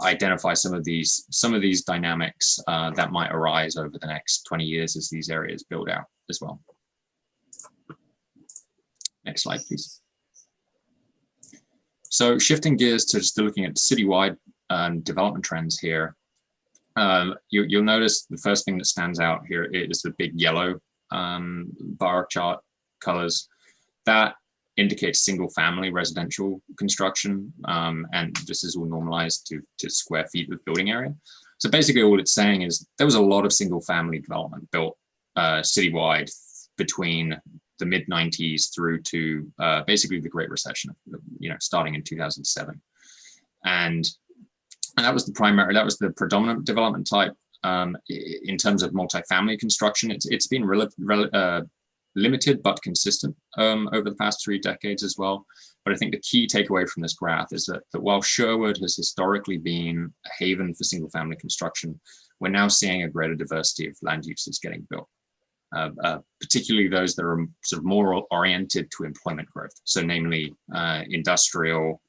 identify some of these dynamics that might arise over the next 20 years as these areas build out as well. Next slide, please. So shifting gears to just looking at citywide development trends here, you'll notice the first thing that stands out here is the big yellow bar chart colors. That indicates single family residential construction, and this is all normalized to square feet of building area. So basically all it's saying is there was a lot of single family development built citywide between the mid-90s through to basically the Great Recession, starting in 2007. And that was the predominant development type. In terms of multifamily construction, it's been limited but consistent over the past 3 decades as well. But I think the key takeaway from this graph is that while Sherwood has historically been a haven for single family construction, we're now seeing a greater diversity of land uses getting built, particularly those that are sort of more oriented to employment growth. So namely industrial,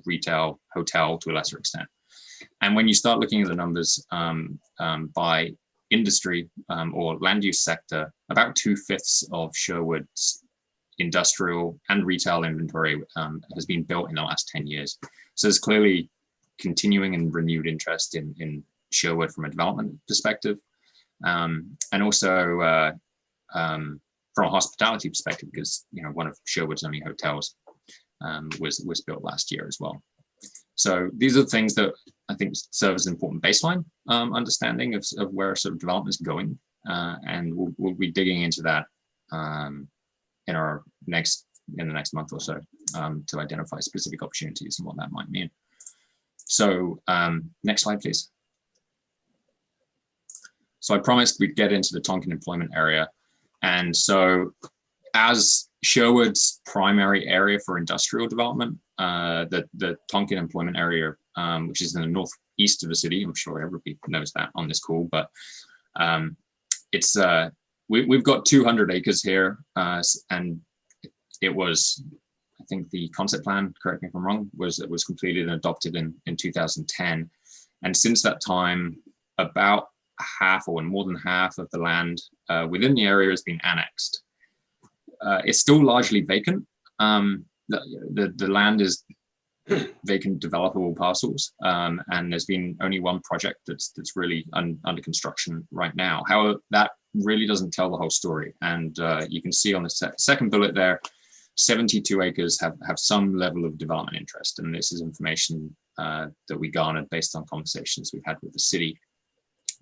retail, hotel to a lesser extent. And when you start looking at the numbers by industry or land use sector, about 2/5 of Sherwood's industrial and retail inventory has been built in the last 10 years. So there's clearly continuing and renewed interest in Sherwood from a development perspective. And also from a hospitality perspective, because one of Sherwood's only hotels was built last year as well. So these are the things that I think serve as an important baseline understanding of where sort of development is going, and we'll be digging into that in the next month or so to identify specific opportunities and what that might mean. So next slide, please. So I promised we'd get into the Tonquin employment area. And so as Sherwood's primary area for industrial development, the Tonquin employment area, which is in the northeast of the city, I'm sure everybody knows that on this call, but we've got 200 acres here, and it was, I think the concept plan, correct me if I'm wrong, was completed and adopted in 2010. And since that time, about half or more than half of the land within the area has been annexed. It's still largely vacant. The land is vacant developable parcels, and there's been only one project that's really under construction right now. However, that really doesn't tell the whole story. And you can see on the second bullet there, 72 acres have some level of development interest. And this is information that we garnered based on conversations we've had with the city.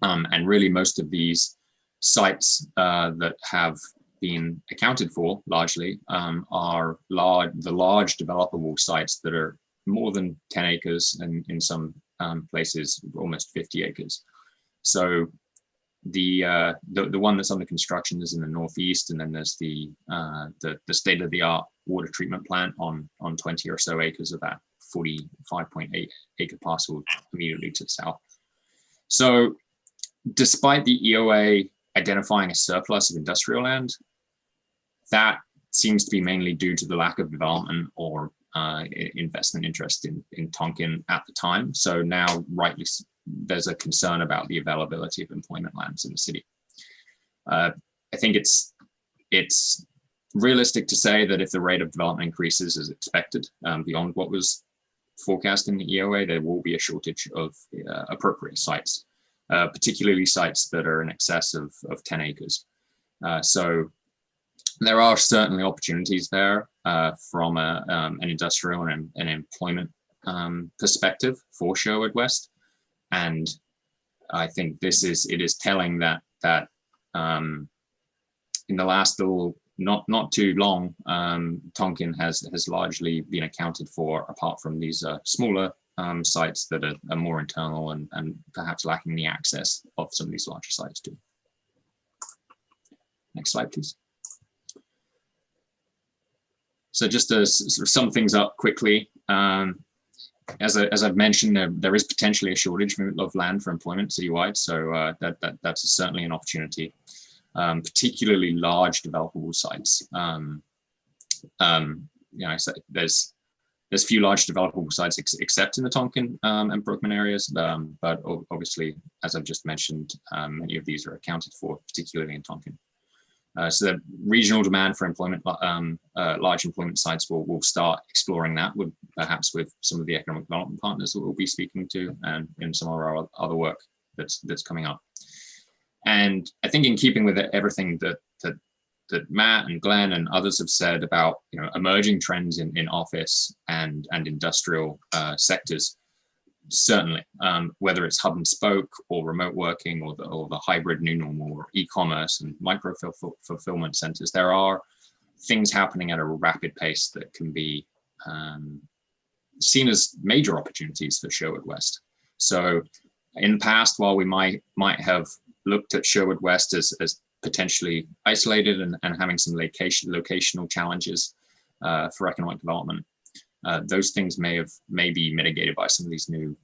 And really most of these sites that have been accounted for largely are the large developable sites that are more than 10 acres and in some places almost 50 acres. So the one that's under construction is in the northeast, and then there's the state-of-the-art water treatment plant on 20 or so acres of that 45.8 acre parcel immediately to the south. So despite the EOA identifying a surplus of industrial land, that seems to be mainly due to the lack of development or investment interest in Tonquin at the time. So now, rightly, there's a concern about the availability of employment lands in the city. I think it's realistic to say that if the rate of development increases as expected beyond what was forecast in the EOA, there will be a shortage of appropriate sites, particularly sites that are in excess of 10 acres. So there are certainly opportunities there from an industrial and an employment perspective for Sherwood West. And I think it is telling that in the last little not too long, Tonquin has largely been accounted for, apart from these smaller sites that are more internal and perhaps lacking the access of some of these larger sites too. Next slide, please. So just to sort of sum things up quickly, as I've mentioned, there is potentially a shortage of land for employment citywide, so that's certainly an opportunity, particularly large developable sites. So there's few large developable sites except in the Tonquin and Brookman areas, but obviously, as I've just mentioned, many of these are accounted for, particularly in Tonquin. So the regional demand for employment, large employment sites will start exploring that perhaps with some of the economic development partners that we'll be speaking to, and in some of our other work that's coming up. And I think in keeping with everything that Matt and Glenn and others have said about emerging trends in office and industrial sectors, certainly, whether it's hub and spoke or remote working or the hybrid new normal or e-commerce and micro fulfillment centers, there are things happening at a rapid pace that can be seen as major opportunities for Sherwood West. So in the past, while we might have looked at Sherwood West as potentially isolated and having some locational challenges for economic development, those things may be mitigated by some of these new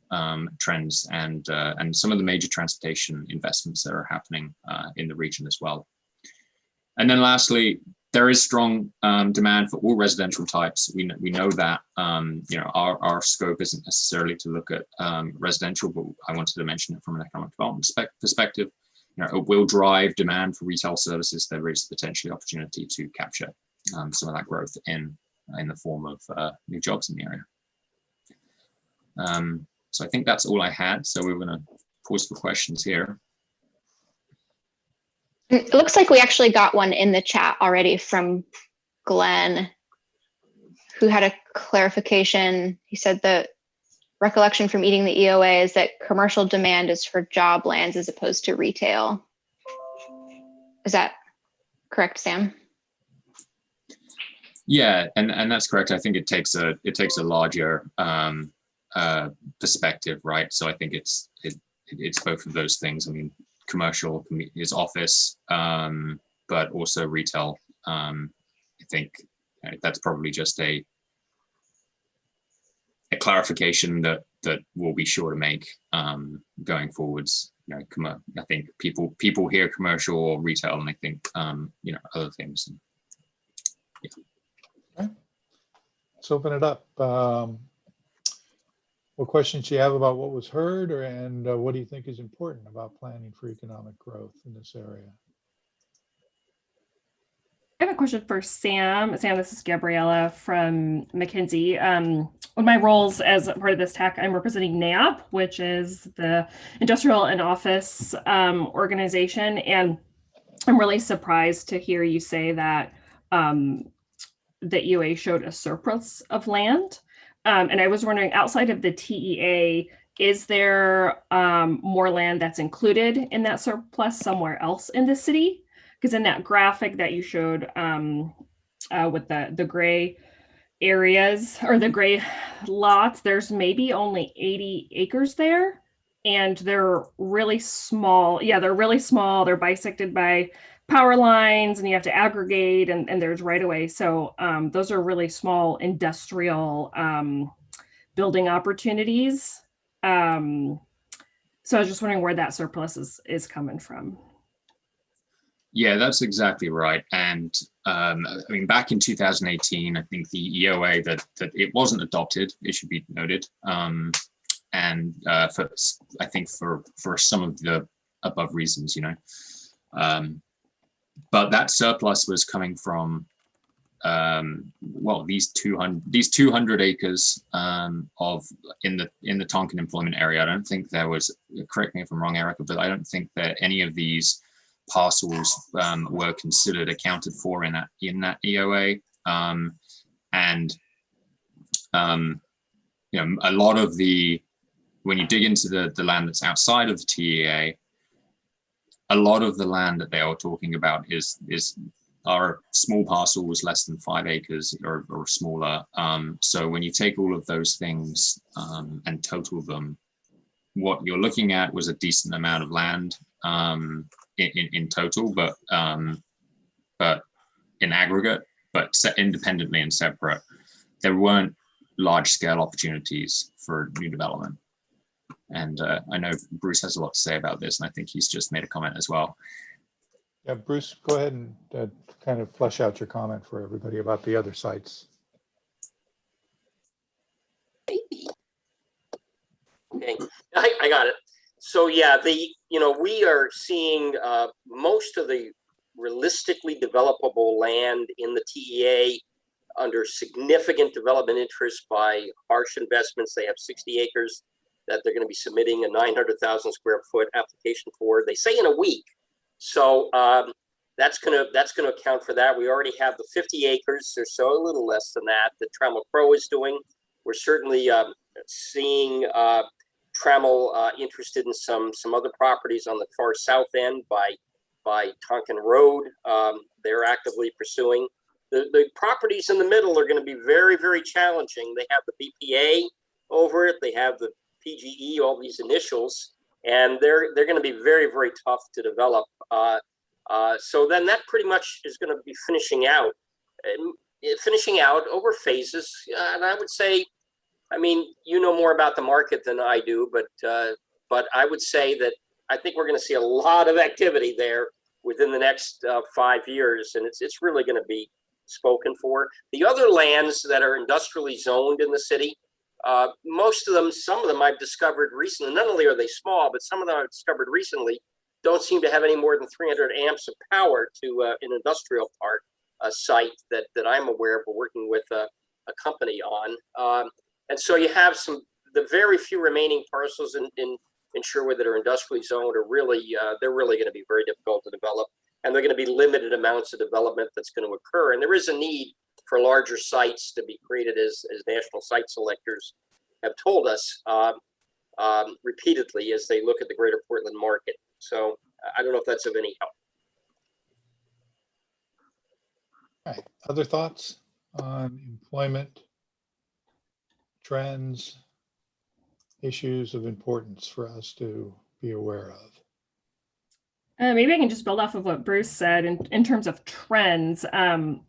trends and some of the major transportation investments that are happening in the region as well. And then lastly, there is strong demand for all residential types. We know that our scope isn't necessarily to look at residential, but I wanted to mention it from an economic development perspective. It will drive demand for retail services. There is potentially opportunity to capture some of that growth in the form of new jobs in the area. So I think that's all I had. So we're going to pause for questions here. It looks like we actually got one in the chat already from Glenn, who had a clarification. He said the recollection from eating the EOA is that commercial demand is for job lands as opposed to retail. Is that correct, Sam? Yeah, and that's correct. I think it takes a larger perspective, right? So I think it's both of those things. I mean, commercial is office, but also retail. I think that's probably just a clarification that we'll be sure to make going forwards. I think people hear commercial or retail and they think other things. Yeah. Okay. Let's open it up. What questions do you have about what was heard, and what do you think is important about planning for economic growth in this area? I have a question for Sam. Sam, this is Gabriella from McKinsey. One of my roles as part of this TAC, I'm representing NAP, which is the Industrial and Office organization. And I'm really surprised to hear you say that that UA showed a surplus of land. And I was wondering, outside of the TEA, is there more land that's included in that surplus somewhere else in the city? Because in that graphic that you showed with the gray areas or the gray lots, there's maybe only 80 acres there, and they're really small. Yeah, they're really small. They're bisected by power lines, and you have to aggregate, and there's right away. So those are really small industrial building opportunities. So I was just wondering where that surplus is coming from. Yeah, that's exactly right. And I mean, back in 2018, I think the EOA that it wasn't adopted, it should be noted. And I think for some of the above reasons, but that surplus was coming from these 200 acres of in the Tonquin employment area. I don't think there was, correct me if I'm wrong, Erica, but I don't think that any of these parcels were considered accounted for in that EOA, and a lot of when you dig into the land that's outside of the TEA, a lot of the land that they are talking about is are small parcels, less than 5 acres or smaller. So when you take all of those things and total them, what you're looking at was a decent amount of land in total, but in aggregate, but independently and separate. There weren't large scale opportunities for new development. And I know Bruce has a lot to say about this, and I think he's just made a comment as well. Yeah, Bruce, go ahead and kind of flesh out your comment for everybody about the other sites. Okay, I got it. So yeah, we are seeing most of the realistically developable land in the TEA under significant development interest by harsh investments. They have 60 acres that they're going to be submitting a 900,000 square foot application for. They say in a week. So that's going to account for that. We already have the 50 acres or so, a little less than that Trammell Crow is doing. We're certainly seeing Trammell interested in some other properties on the far south end by Tonquin Road. They're actively pursuing. The properties in the middle are going to be very, very challenging. They have the BPA over it. They have the PGE, all these initials, and they're going to be very, very tough to develop. So then that pretty much is going to be finishing out over phases. And I would say, I mean, you know more about the market than I do, but I would say that I think we're going to see a lot of activity there within the next 5 years, and it's really going to be spoken for. The other lands that are industrially zoned in the city, most of them, some of them I've discovered recently, not only are they small, but some of them I've discovered recently don't seem to have any more than 300 amps of power to an industrial park, a site that I'm aware of. We're working with a company on. And so you have the very few remaining parcels in Sherwood that are industrially zoned are really, they're really going to be very difficult to develop. And they're going to be limited amounts of development that's going to occur. And there is a need for larger sites to be created, as national site selectors have told us repeatedly as they look at the greater Portland market. So I don't know if that's of any help. Okay. Other thoughts on employment trends, issues of importance for us to be aware of? Maybe I can just build off of what Bruce said in terms of trends.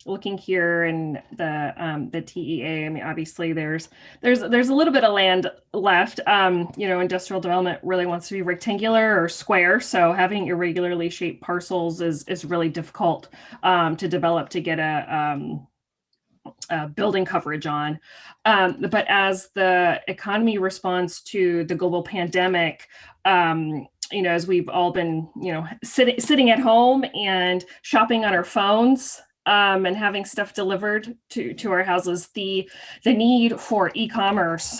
Looking here in the TEA, I mean, obviously there's a little bit of land left. Industrial development really wants to be rectangular or square, so having irregularly shaped parcels is really difficult to develop to get a building coverage on. But as the economy responds to the global pandemic, as we've all been, sitting at home and shopping on our phones and having stuff delivered to our houses, the need for e-commerce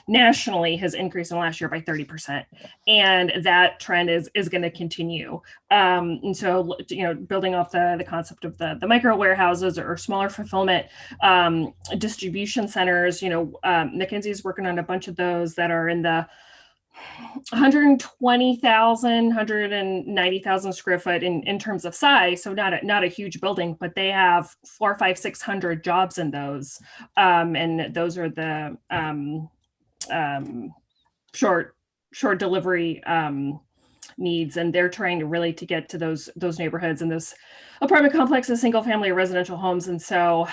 nationally has increased in the last year by 30%. And that trend is going to continue. And so, building off the concept of the micro warehouses or smaller fulfillment distribution centers, McKinsey is working on a bunch of those that are in the 120,000, 190,000 square foot in terms of size. So not a huge building, but they have 400, 500, 600 jobs in those. And those are the short delivery needs. And they're trying to really to get to those neighborhoods and those apartment complexes, single family residential homes. And so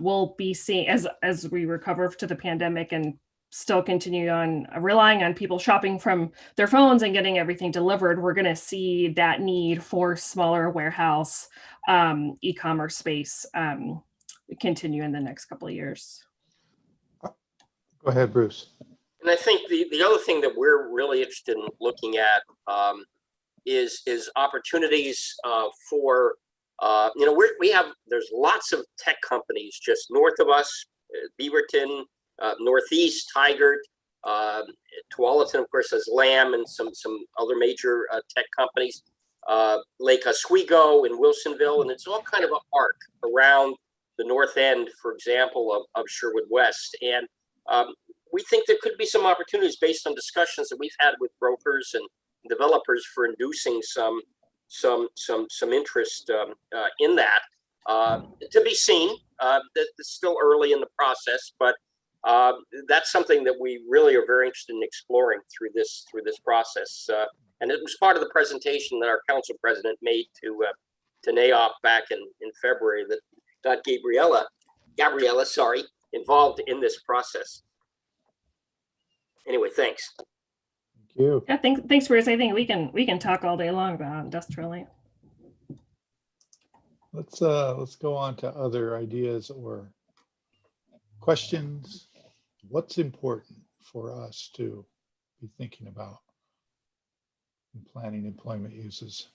we'll be seeing as we recover to the pandemic and still continue on relying on people shopping from their phones and getting everything delivered, we're going to see that need for smaller warehouse e-commerce space continue in the next couple of years. Go ahead, Bruce. And I think the other thing that we're really interested in looking at is opportunities for, there's lots of tech companies just north of us, Beaverton, Northeast, Tigard, Tualatin, of course, has Lamb and some other major tech companies, Lake Oswego in Wilsonville, and it's all kind of an arc around the north end, for example, of Sherwood West. And we think there could be some opportunities based on discussions that we've had with brokers and developers for inducing some interest in that. To be seen. It's still early in the process, but that's something that we really are very interested in exploring through this process. And it was part of the presentation that our council president made to NAOP back in February that got Gabriella, involved in this process. Anyway, thanks. Thank you. Yeah, thanks, Bruce. I think we can talk all day long about industrial land. Let's go on to other ideas or questions. What's important for us to be thinking about in planning employment uses?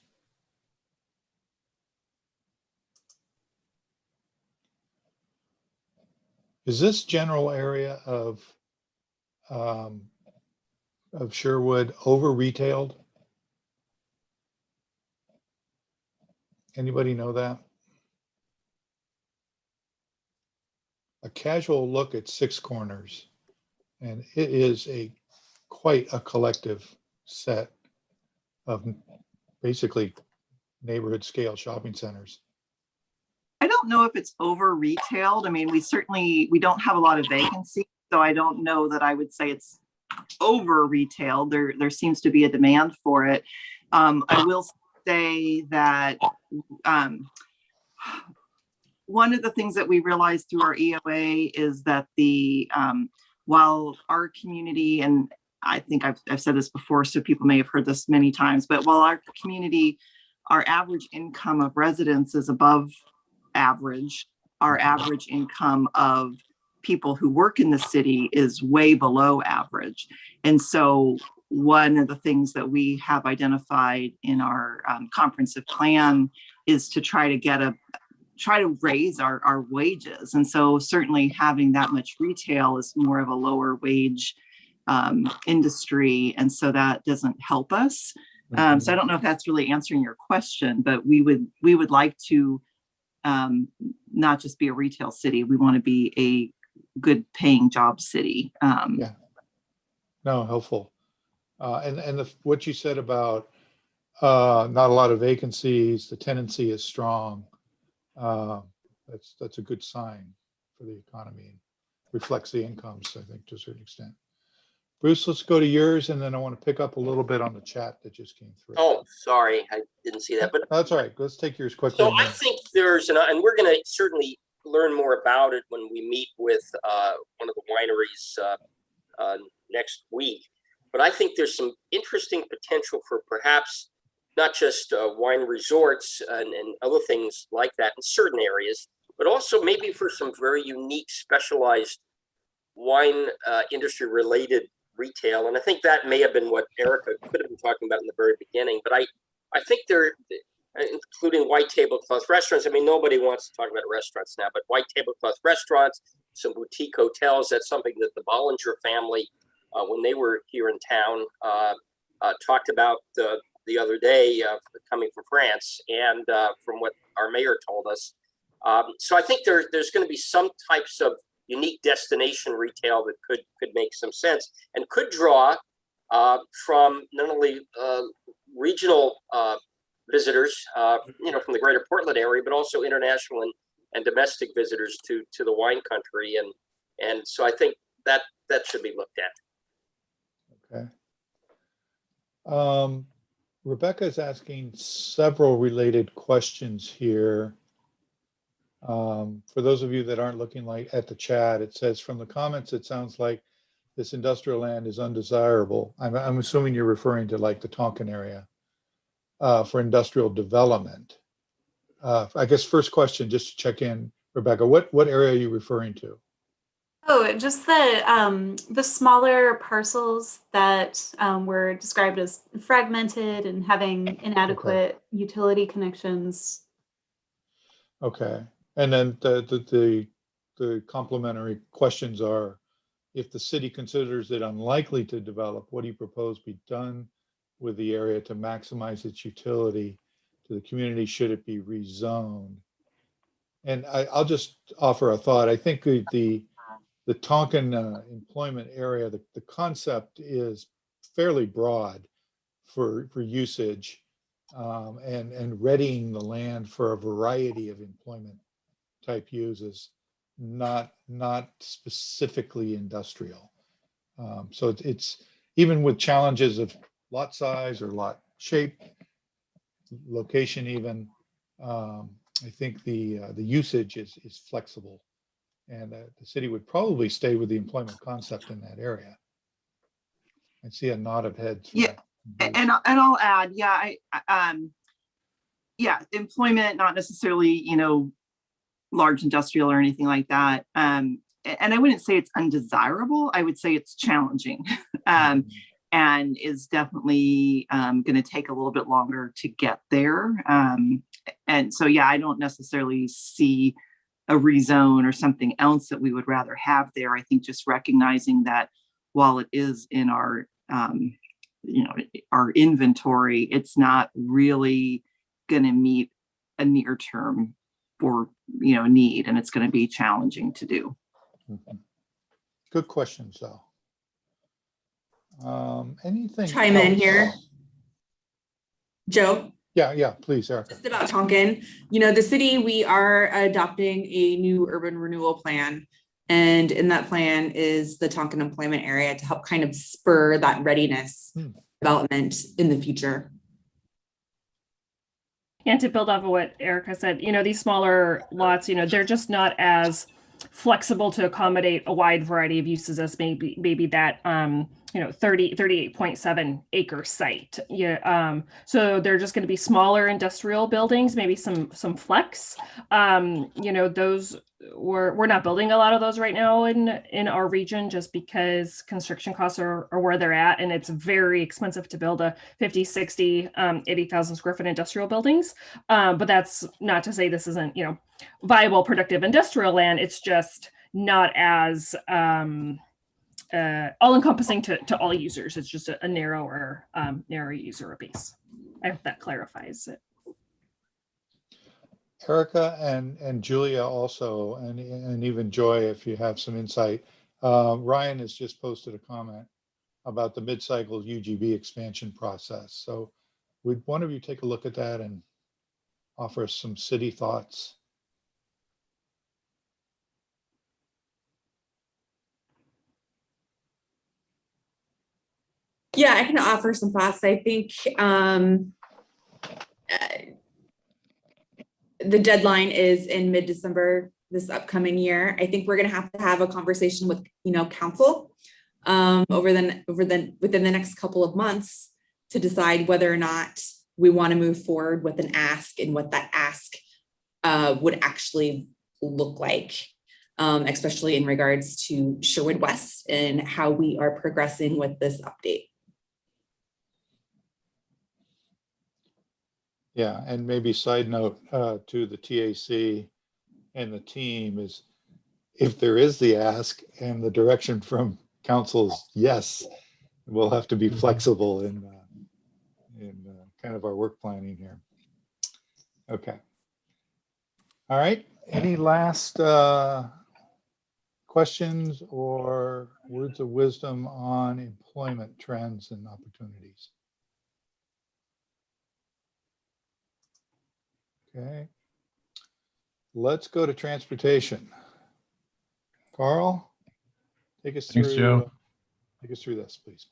Is this general area of Sherwood over retailed? Anybody know that? A casual look at Six Corners, and it is quite a collective set of basically neighborhood scale shopping centers. I don't know if it's over retailed. I mean, we don't have a lot of vacancy, so I don't know that I would say it's over retailed. There seems to be a demand for it. I will say that one of the things that we realized through our EOA is that while our community, and I think I've said this before, so people may have heard this many times, but while our community, our average income of residents is above average, our average income of people who work in the city is way below average. And so one of the things that we have identified in our comprehensive plan is to try to raise our wages. And so certainly having that much retail is more of a lower wage industry. And so that doesn't help us. So I don't know if that's really answering your question, but we would like to not just be a retail city. We want to be a good paying job city. Yeah, no, helpful. And what you said about not a lot of vacancies, the tenancy is strong. That's a good sign for the economy and reflects the incomes, I think, to a certain extent. Bruce, let's go to yours, and then I want to pick up a little bit on the chat that just came through. Oh, sorry, I didn't see that. But that's all right. Let's take yours quickly. So I think and we're going to certainly learn more about it when we meet with one of the wineries next week. But I think there's some interesting potential for perhaps not just wine resorts and other things like that in certain areas, but also maybe for some very unique, specialized wine industry related retail. And I think that may have been what Erica could have been talking about in the very beginning. But I think they're, including white tablecloth restaurants. I mean, nobody wants to talk about restaurants now, but white tablecloth restaurants, some boutique hotels. That's something that the Bollinger family, when they were here in town, talked about the other day, coming from France, and from what our mayor told us. So I think there's going to be some types of unique destination retail that could make some sense and could draw from not only regional visitors, from the greater Portland area, but also international and domestic visitors to the wine country. And so I think that should be looked at. Okay. Rebecca is asking several related questions here. For those of you that aren't looking at the chat, it says from the comments, it sounds like this industrial land is undesirable. I'm assuming you're referring to like the Tonquin area for industrial development. I guess first question, just to check in, Rebecca, what area are you referring to? Oh, just the smaller parcels that were described as fragmented and having inadequate utility connections. Okay, and then the complementary questions are, if the city considers it unlikely to develop, what do you propose be done with the area to maximize its utility to the community? Should it be rezoned? And I'll just offer a thought. I think the Tonquin employment area, the concept is fairly broad for usage. and readying the land for a variety of employment type uses, not specifically industrial. So it's even with challenges of lot size or lot shape, location even, I think the usage is flexible, and the city would probably stay with the employment concept in that area. I see a nod of heads. Yeah, and I'll add, yeah, yeah, employment, not necessarily, you know, large industrial or anything like that. And I wouldn't say it's undesirable. I would say it's challenging, and is definitely going to take a little bit longer to get there. And so, yeah, I don't necessarily see a rezone or something else that we would rather have there. I think just recognizing that while it is in our, you know, our inventory, it's not really going to meet a near term or, you know, need, and it's going to be challenging to do. Good questions, though. Anything Chime in here, Joe? Yeah, please, Erica. Just about Tonquin. You know, the city, we are adopting a new urban renewal plan. And in that plan is the Tonquin employment area to help kind of spur that readiness development in the future. And to build off of what Erica said, you know, these smaller lots, you know, they're just not as flexible to accommodate a wide variety of uses as maybe that, you know, 38.7 acre site. Yeah. So they're just going to be smaller industrial buildings, maybe some flex. You know, those we're not building a lot of those right now in our region, just because construction costs are where they're at, and it's very expensive to build a 50, 60, 80,000 square foot industrial buildings. But that's not to say this isn't, you know, viable, productive industrial land. It's just not as all-encompassing to all users. It's just a narrower user base. I hope that clarifies it. Erica and Julia also, and even Joy, if you have some insight. Ryan has just posted a comment about the mid-cycle UGB expansion process. So would one of you take a look at that and offer us some city thoughts? Yeah, I can offer some thoughts. I think the deadline is in mid-December this upcoming year. I think we're going to have a conversation with, you know, council within the next couple of months to decide whether or not we want to move forward with an ask and what that ask would actually look like, especially in regards to Sherwood West and how we are progressing with this update. Yeah, and maybe side note to the TAC and the team is, if there is the ask and the direction from council's yes, we'll have to be flexible in kind of our work planning here. Okay. All right. Any last questions or words of wisdom on employment trends and opportunities? Okay, let's go to transportation. Carl, take us Thanks, through. Joe. Take us through this, please.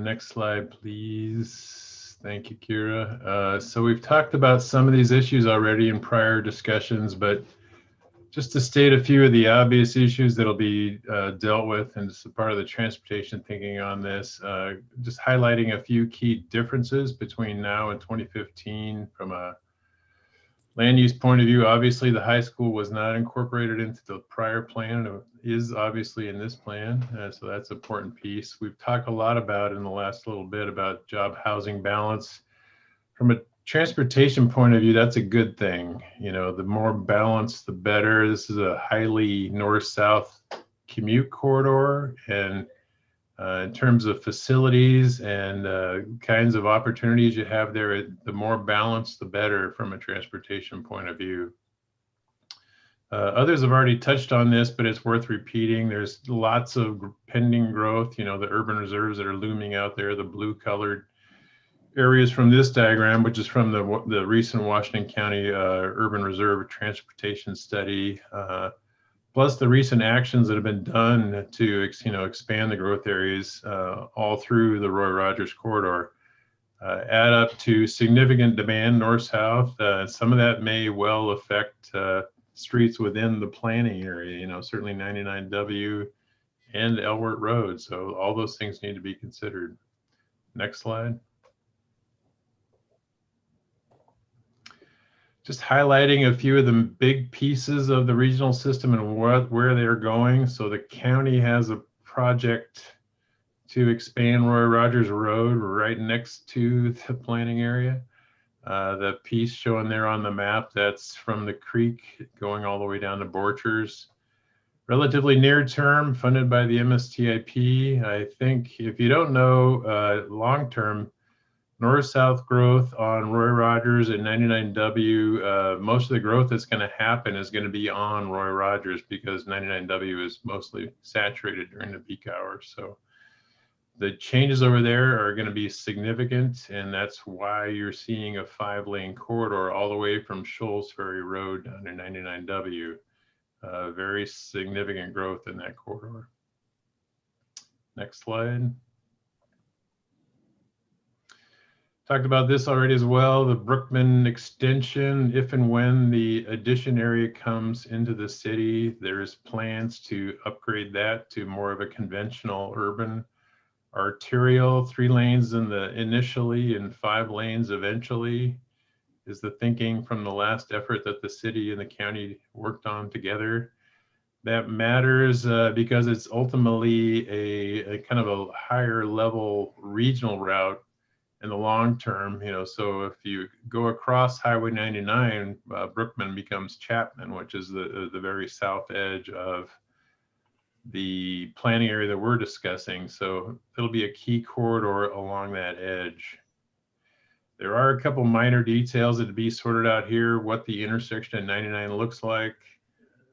Next slide, please. Thank you, Kira. So we've talked about some of these issues already in prior discussions, but just to state a few of the obvious issues that'll be dealt with, and just a part of the transportation thinking on this, just highlighting a few key differences between now and 2015 from a land use point of view. Obviously, the high school was not incorporated into the prior plan. It is obviously in this plan, so that's an important piece. We've talked a lot about in the last little bit about job housing balance. From a transportation point of view, that's a good thing. You know, the more balanced, the better. This is a highly north-south commute corridor, and in terms of facilities and kinds of opportunities you have there, the more balanced, the better from a transportation point of view. Others have already touched on this, but it's worth repeating. There's lots of pending growth. You know, the urban reserves that are looming out there, the blue-colored areas from this diagram, which is from the recent Washington County Urban Reserve Transportation Study, plus the recent actions that have been done to expand the growth areas all through the Roy Rogers corridor, add up to significant demand north-south. Some of that may well affect streets within the planning area, certainly 99W and Elwert Road. So all those things need to be considered. Next slide. Just highlighting a few of the big pieces of the regional system and where they're going. So the county has a project to expand Roy Rogers Road right next to the planning area. The piece shown there on the map, that's from the creek going all the way down to Borchers. Relatively near term, funded by the MSTIP. I think if you don't know, long term, north-south growth on Roy Rogers and 99W, most of the growth that's going to happen is going to be on Roy Rogers because 99W is mostly saturated during the peak hours. So the changes over there are going to be significant, and that's why you're seeing a 5-lane corridor all the way from Shoals Ferry Road down to 99W. Very significant growth in that corridor. Next slide. Talked about this already as well, the Brookman extension. If and when the addition area comes into the city, there's plans to upgrade that to more of a conventional urban arterial, 3 lanes initially and 5 lanes eventually is the thinking from the last effort that the city and the county worked on together. That matters because it's ultimately a kind of a higher level regional route in the long term, so if you go across Highway 99, Brookman becomes Chapman, which is the very south edge of the planning area that we're discussing. So it'll be a key corridor along that edge. There are a couple minor details that to be sorted out here, what the intersection at 99 looks like.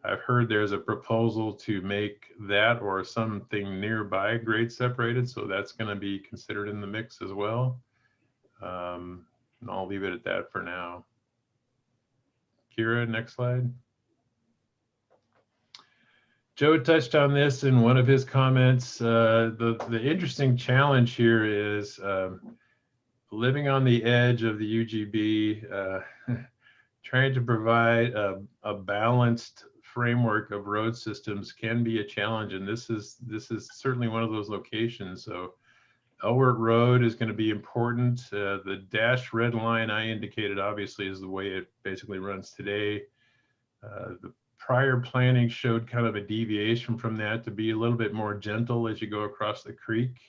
I've heard there's a proposal to make that or something nearby grade separated, so that's going to be considered in the mix as well. And I'll leave it at that for now. Kira, next slide. Joe touched on this in one of his comments. The interesting challenge here is living on the edge of the UGB, trying to provide a balanced framework of road systems can be a challenge, and this is certainly one of those locations. So Elwert Road is going to be important. The dashed red line I indicated obviously is the way it basically runs today. The prior planning showed kind of a deviation from that to be a little bit more gentle as you go across the creek.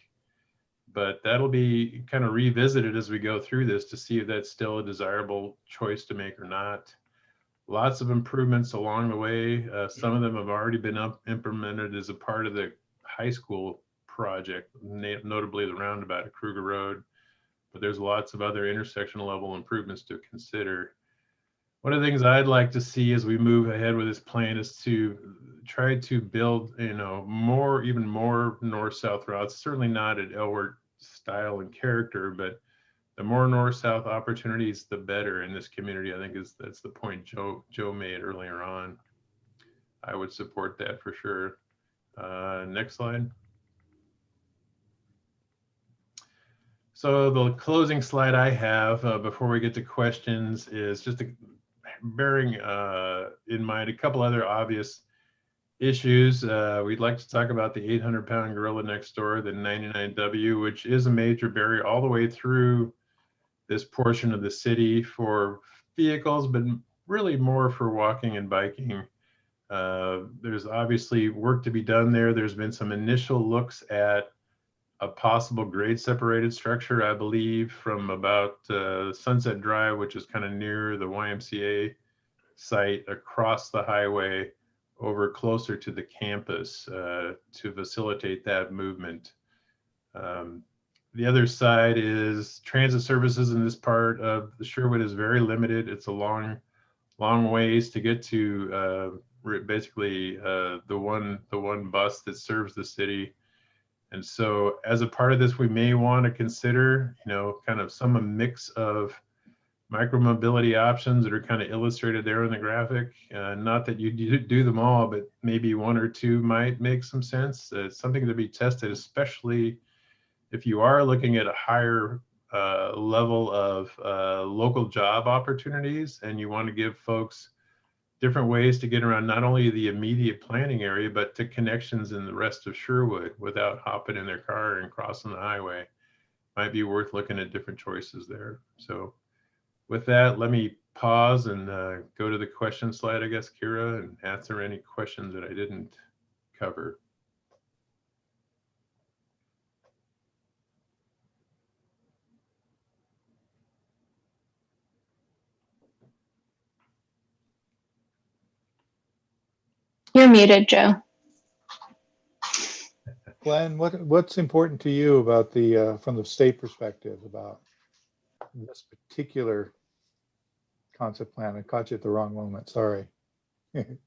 But that'll be kind of revisited as we go through this to see if that's still a desirable choice to make or not. Lots of improvements along the way. Some of them have already been implemented as a part of the high school project, notably the roundabout at Kruger Road, but there's lots of other intersection level improvements to consider. One of the things I'd like to see as we move ahead with this plan is to try to build, even more north-south routes, certainly not at Elwert style and character, but the more north-south opportunities, the better in this community. I think that's the point Joe made earlier on. I would support that for sure. Next slide. So the closing slide I have before we get to questions is just bearing in mind a couple other obvious issues. We'd like to talk about the 800-pound gorilla next door, the 99W, which is a major barrier all the way through this portion of the city for vehicles, but really more for walking and biking. There's obviously work to be done there. There's been some initial looks at a possible grade separated structure, I believe, from about Sunset Drive, which is kind of near the YMCA site, across the highway over closer to the campus to facilitate that movement. The other side is transit services in this part of the Sherwood is very limited. It's a long ways to get to basically the one bus that serves the city. And so as a part of this, we may want to consider, kind of some a mix of micromobility options that are kind of illustrated there in the graphic. Not that you do them all, but maybe one or two might make some sense. It's something to be tested, especially if you are looking at a higher level of local job opportunities and you want to give folks different ways to get around not only the immediate planning area, but to connections in the rest of Sherwood without hopping in their car and crossing the highway. Might be worth looking at different choices there. So with that, let me pause and go to the question slide, I guess, Kira, and answer any questions that I didn't cover. You're muted, Joe. Glenn, what's important to you about the from the state perspective about this particular concept plan? I caught you at the wrong moment. Sorry. And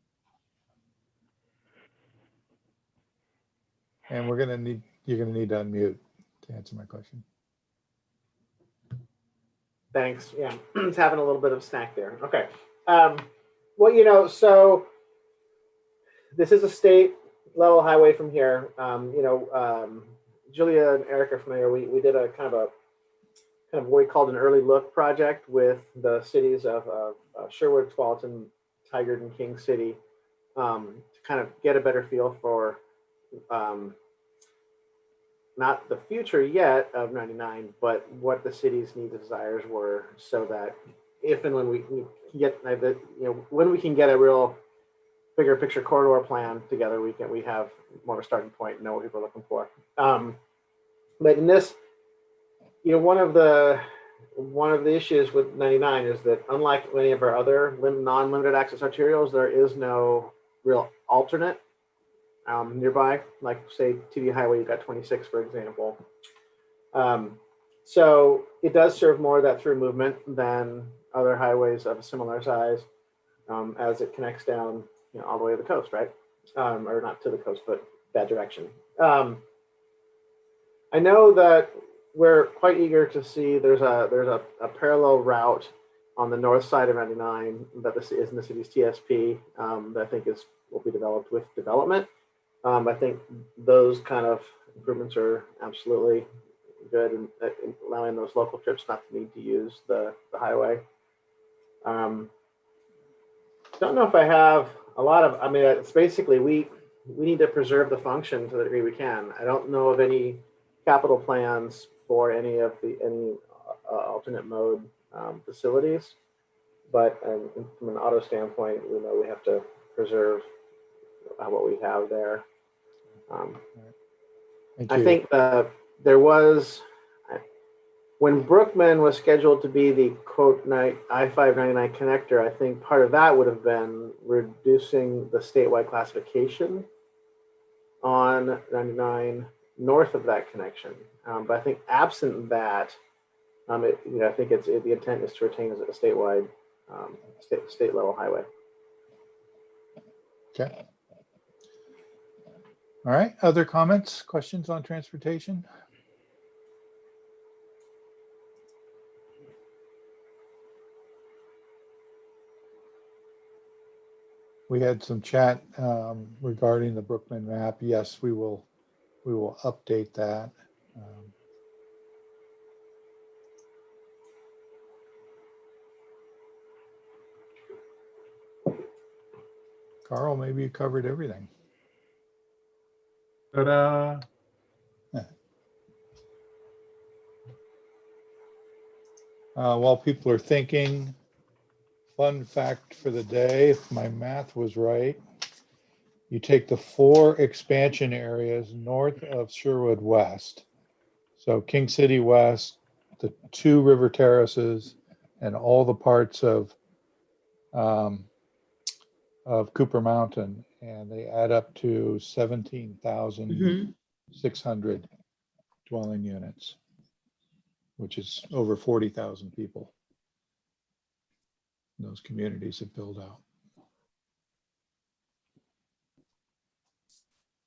you're gonna need to unmute to answer my question. Thanks. Yeah, it's having a little bit of snack there. Okay. Well, so this is a state level highway from here. Julia and Eric are familiar. We did a kind of what we called an early look project with the cities of Sherwood, Tualatin, Tigard, and King City to kind of get a better feel for not the future yet of 99, but what the city's needs and desires were, so that if and when we can get when we can get a real bigger picture corridor plan together, we have more of a starting point and know what people are looking for. But in this, one of the issues with 99 is that unlike many of our other non-limited access arterials, there is no real alternate nearby. Like say TV Highway, you've got 26, for example. So it does serve more of that through movement than other highways of a similar size, as it connects down all the way to the coast, right? Or not to the coast, but that direction. I know that we're quite eager to see there's a parallel route on the north side of 99 that this is in the city's TSP that I think will be developed with development. I think those kind of improvements are absolutely good in allowing those local trips not to need to use the highway. Don't know if I have a lot of, it's basically we need to preserve the function to the degree we can. I don't know of any capital plans for any alternate mode facilities, but from an auto standpoint, we know we have to preserve what we have there. I think there was, when Brookman was scheduled to be the quote I-599 connector, I think part of that would have been reducing the statewide classification on 99 north of that connection. But I think absent that, I think the intent is to retain as a statewide, state level highway. Okay. All right. Other comments, questions on transportation? We had some chat regarding the Brookman map. Yes, we will update that. Carl, maybe you covered everything. Ta-da! While people are thinking, fun fact for the day, if my math was right, you take the 4 expansion areas north of Sherwood West. So King City West, the 2 river terraces, and all the parts of Cooper Mountain, and they add up to 17,600 dwelling units, which is over 40,000 people. Those communities have built out.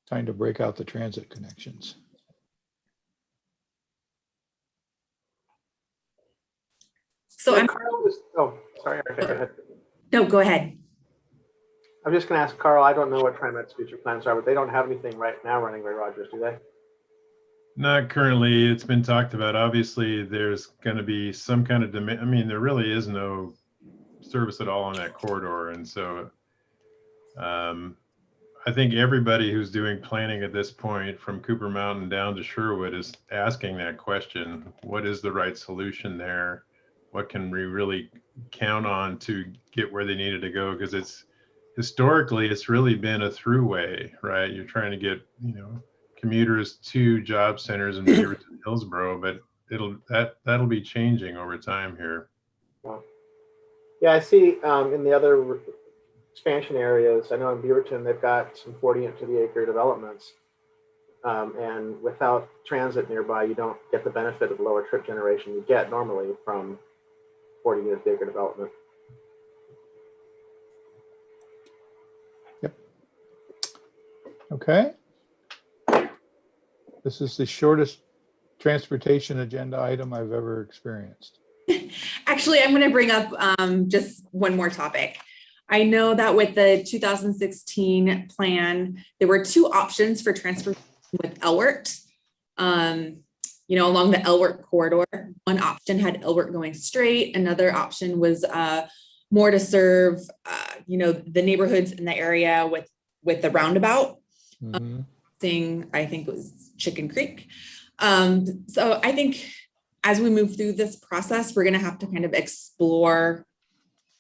Time to break out the transit connections. So Yeah, I'm, Carl was, oh, sorry, Erica, go ahead. no, go ahead. I'm just gonna ask Carl, I don't know what TriMet's future plans are, but they don't have anything right now running by Rogers, do they? Not currently. It's been talked about. Obviously, there's going to be some kind of demand. I mean, there really is no service at all on that corridor. And so I think everybody who's doing planning at this point from Cooper Mountain down to Sherwood is asking that question. What is the right solution there? What can we really count on to get where they needed to go? Because it's historically, it's really been a throughway, right? You're trying to get, commuters to job centers in Beaverton, Hillsborough, but that'll be changing over time here. Well, yeah, I see in the other expansion areas, I know in Beaverton, they've got some 40 to the acre developments. And without transit nearby, you don't get the benefit of the lower trip generation you get normally from 40 unit acre development. Yep. Okay. This is the shortest transportation agenda item I've ever experienced. Actually, I'm going to bring up just one more topic. I know that with the 2016 plan, there were two options for transportation with Elwert, along the Elwert corridor. One option had Elwert going straight. Another option was more to serve, the neighborhoods in the area with the roundabout. Thing I think was Chicken Creek. So I think as we move through this process, we're going to have to kind of explore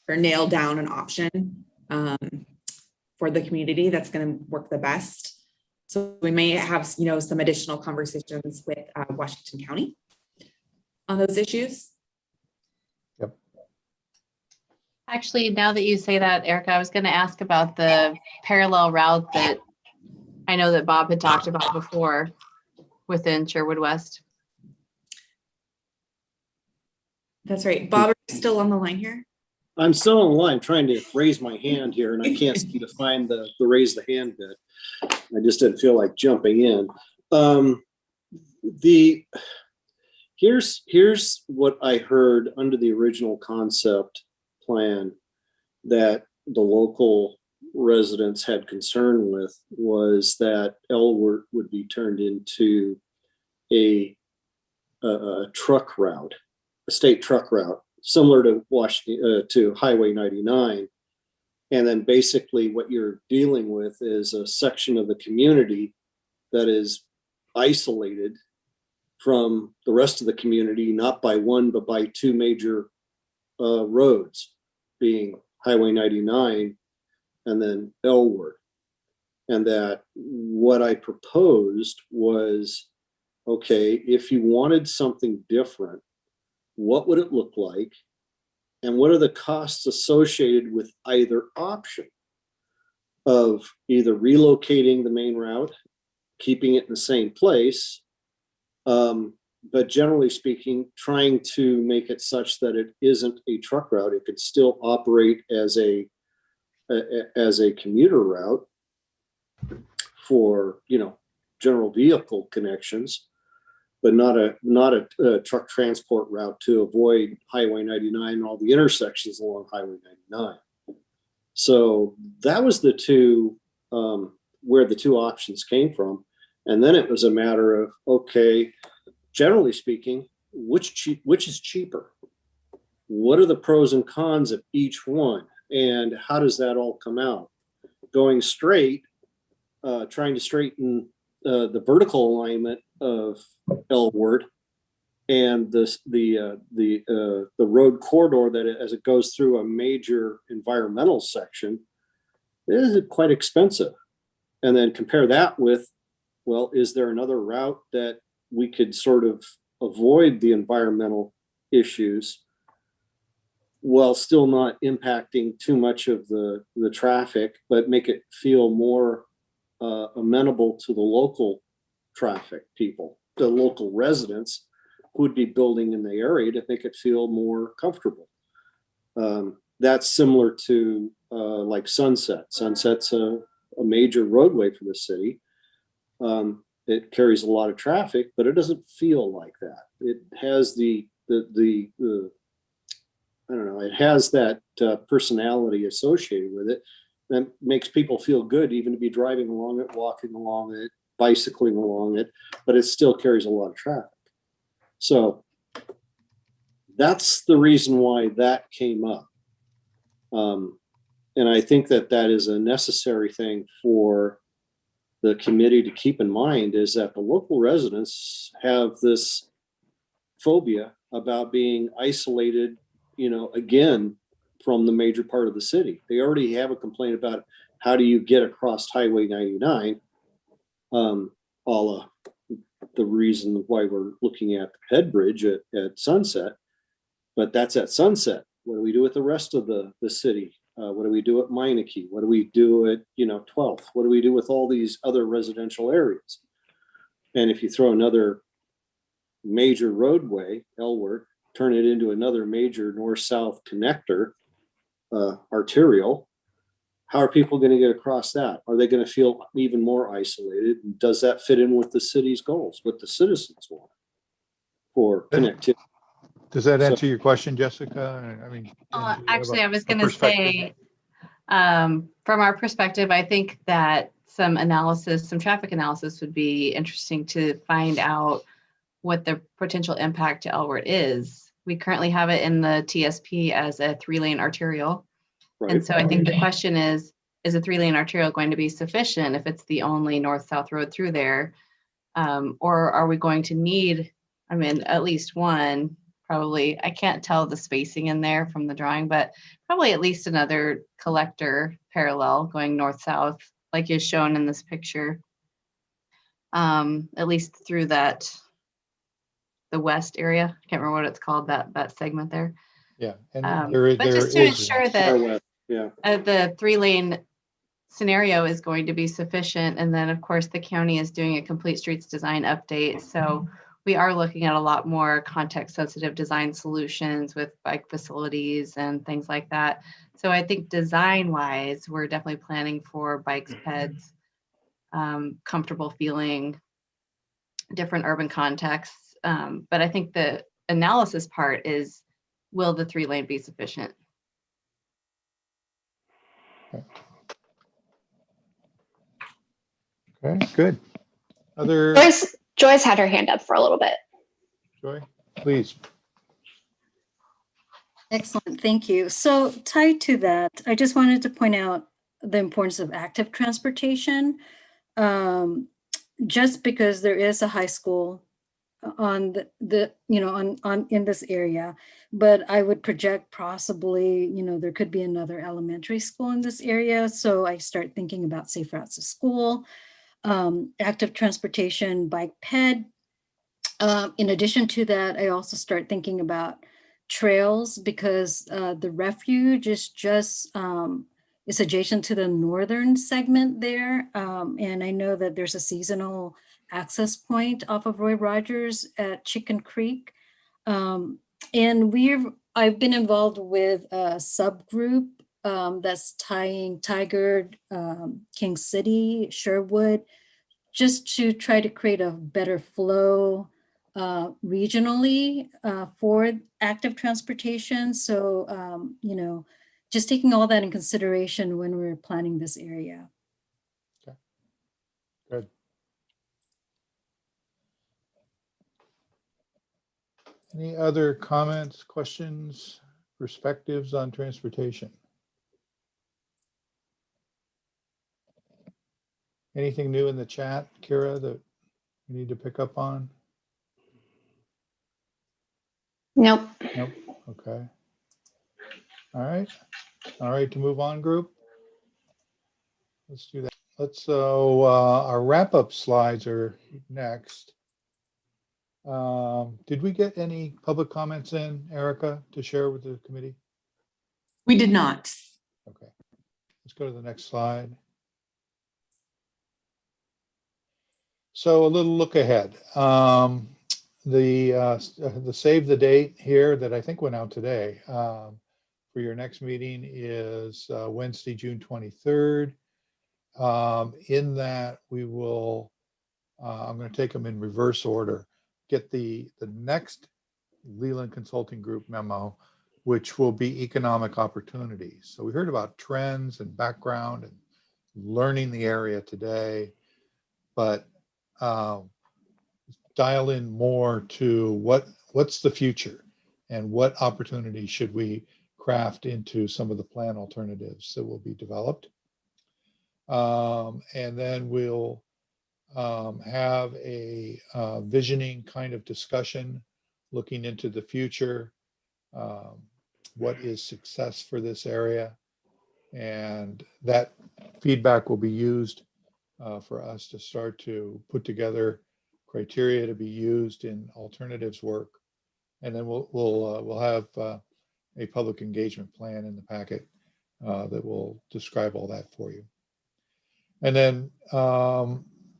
or nail down an option for the community that's going to work the best. So we may have, some additional conversations with Washington County on those issues. Yep. Actually, now that you say that, Erica, I was going to ask about the parallel route that I know that Bob had talked about before within Sherwood West. That's right. Bob, are you still on the line here? I'm still on the line trying to raise my hand here, and I can't seem to find the raise the hand bit. I just didn't feel like jumping in. Here's what I heard under the original concept plan that the local residents had concern with was that Elwert would be turned into a truck route, a state truck route, similar to Washington to Highway 99. And then basically what you're dealing with is a section of the community that is isolated from the rest of the community, not by one, but by two major roads, being Highway 99 and then Elwert. And that what I proposed was, okay, if you wanted something different, what would it look like? And what are the costs associated with either option of either relocating the main route, keeping it in the same place, but generally speaking, trying to make it such that it isn't a truck route. It could still operate as a commuter route for, general vehicle connections, but not a truck transport route to avoid Highway 99 and all the intersections along Highway 99. So that was the two, where the two options came from. And then it was a matter of, okay, generally speaking, which is cheaper? What are the pros and cons of each one? And how does that all come out? Going straight, trying to straighten the vertical alignment of Elwert and the road corridor that as it goes through a major environmental section, it is quite expensive. And then compare that with, well, is there another route that we could sort of avoid the environmental issues while still not impacting too much of the traffic, but make it feel more amenable to the local traffic people, the local residents who would be building in the area to make it feel more comfortable. That's similar to like Sunset. Sunset's a major roadway for the city. It carries a lot of traffic, but it doesn't feel like that. It has the I don't know, it has that personality associated with it that makes people feel good even to be driving along it, walking along it, bicycling along it, but it still carries a lot of traffic. So that's the reason why that came up. And I think that that is a necessary thing for the committee to keep in mind, is that the local residents have this phobia about being isolated, you know, again, from the major part of the city. They already have a complaint about how do you get across Highway 99, a la the reason why we're looking at the Head Bridge at Sunset, but that's at Sunset. What do we do with the rest of the city? What do we do at Meineke? What do we do at, you know, 12th? What do we do with all these other residential areas? And if you throw another major roadway, Elward, turn it into another major north-south connector, arterial, how are people going to get across that? Are they going to feel even more isolated? Does that fit in with the city's goals, what the citizens want for connectivity? Does that answer your question, Jessica? I mean, Actually, I was going to say, from our perspective, I think that some traffic analysis would be interesting to find out what the potential impact to Elward is. We currently have it in the TSP as a 3-lane arterial. Right. And so I think the question is a 3-lane arterial going to be sufficient if it's the only north-south road through there? Or are we going to need, I mean, at least one, probably, I can't tell the spacing in there from the drawing, but probably at least another collector parallel going north-south, like is shown in this picture, at least through that, the west area. I can't remember what it's called, that segment there. Yeah, and but just to ensure that the 3-lane scenario is going to be sufficient. And then of course the county is doing a complete streets design update. So we are looking at a lot more context sensitive design solutions with bike facilities and things like that. So I think design wise, we're definitely planning for bikes, peds, comfortable feeling, different urban contexts. But I think the analysis part is, will the 3-lane be sufficient? Okay, good. Other Joyce had her hand up for a little bit. Joy, please. Excellent, thank you. So tied to that, I just wanted to point out the importance of active transportation. Just because there is a high school on in this area, but I would project possibly, there could be another elementary school in this area. So I start thinking about safe routes to school, active transportation, bike ped. In addition to that, I also start thinking about trails, because the refuge is just is adjacent to the northern segment there. And I know that there's a seasonal access point off of Roy Rogers at Chicken Creek. And I've been involved with a subgroup that's tying Tigard, King City, Sherwood, just to try to create a better flow regionally for active transportation. So, just taking all that in consideration when we're planning this area. Okay, good. Any other comments, questions, perspectives on transportation? Anything new in the chat, Kira, that we need to pick up on? Nope. Nope. Okay. All right. All right, to move on, group. Let's do that. Our wrap-up slides are next. Did we get any public comments in, Erica, to share with the committee? We did not. Okay. Let's go to the next slide. So a little look ahead. The save the date here that I think went out today for your next meeting is Wednesday, June 23rd. In that we will, I'm going to take them in reverse order, get the next Leland Consulting Group memo which will be economic opportunities. So we heard about trends and background and learning the area today, but dial in more to what's the future and what opportunities should we craft into some of the plan alternatives that will be developed. And then we'll have a visioning kind of discussion looking into the future. What is success for this area? And that feedback will be used for us to start to put together criteria to be used in alternatives work. And then we'll have a public engagement plan in the packet that will describe all that for you. And then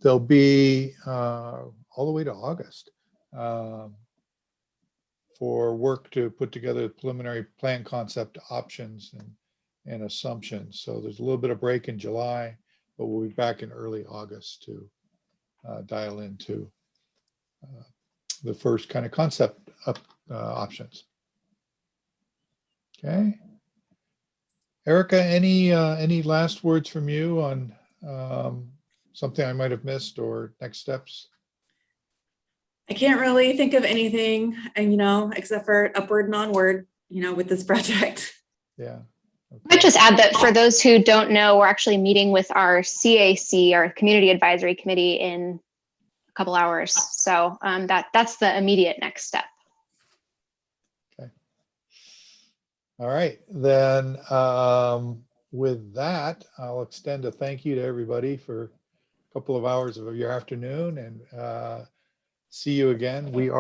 there'll be all the way to August for work to put together preliminary plan concept options and assumptions. So there's a little bit of break in July, but we'll be back in early August to dial into the first kind of concept options. Okay. Erica, any last words from you on something I might have missed or next steps? I can't really think of anything, and except for upward and onward, with this project. Yeah. I might just add that for those who don't know, we're actually meeting with our CAC, our Community Advisory Committee, in a couple hours. So that's the immediate next step. Okay. All right, then with that, I'll extend a thank you to everybody for a couple of hours of your afternoon, and see you again. We are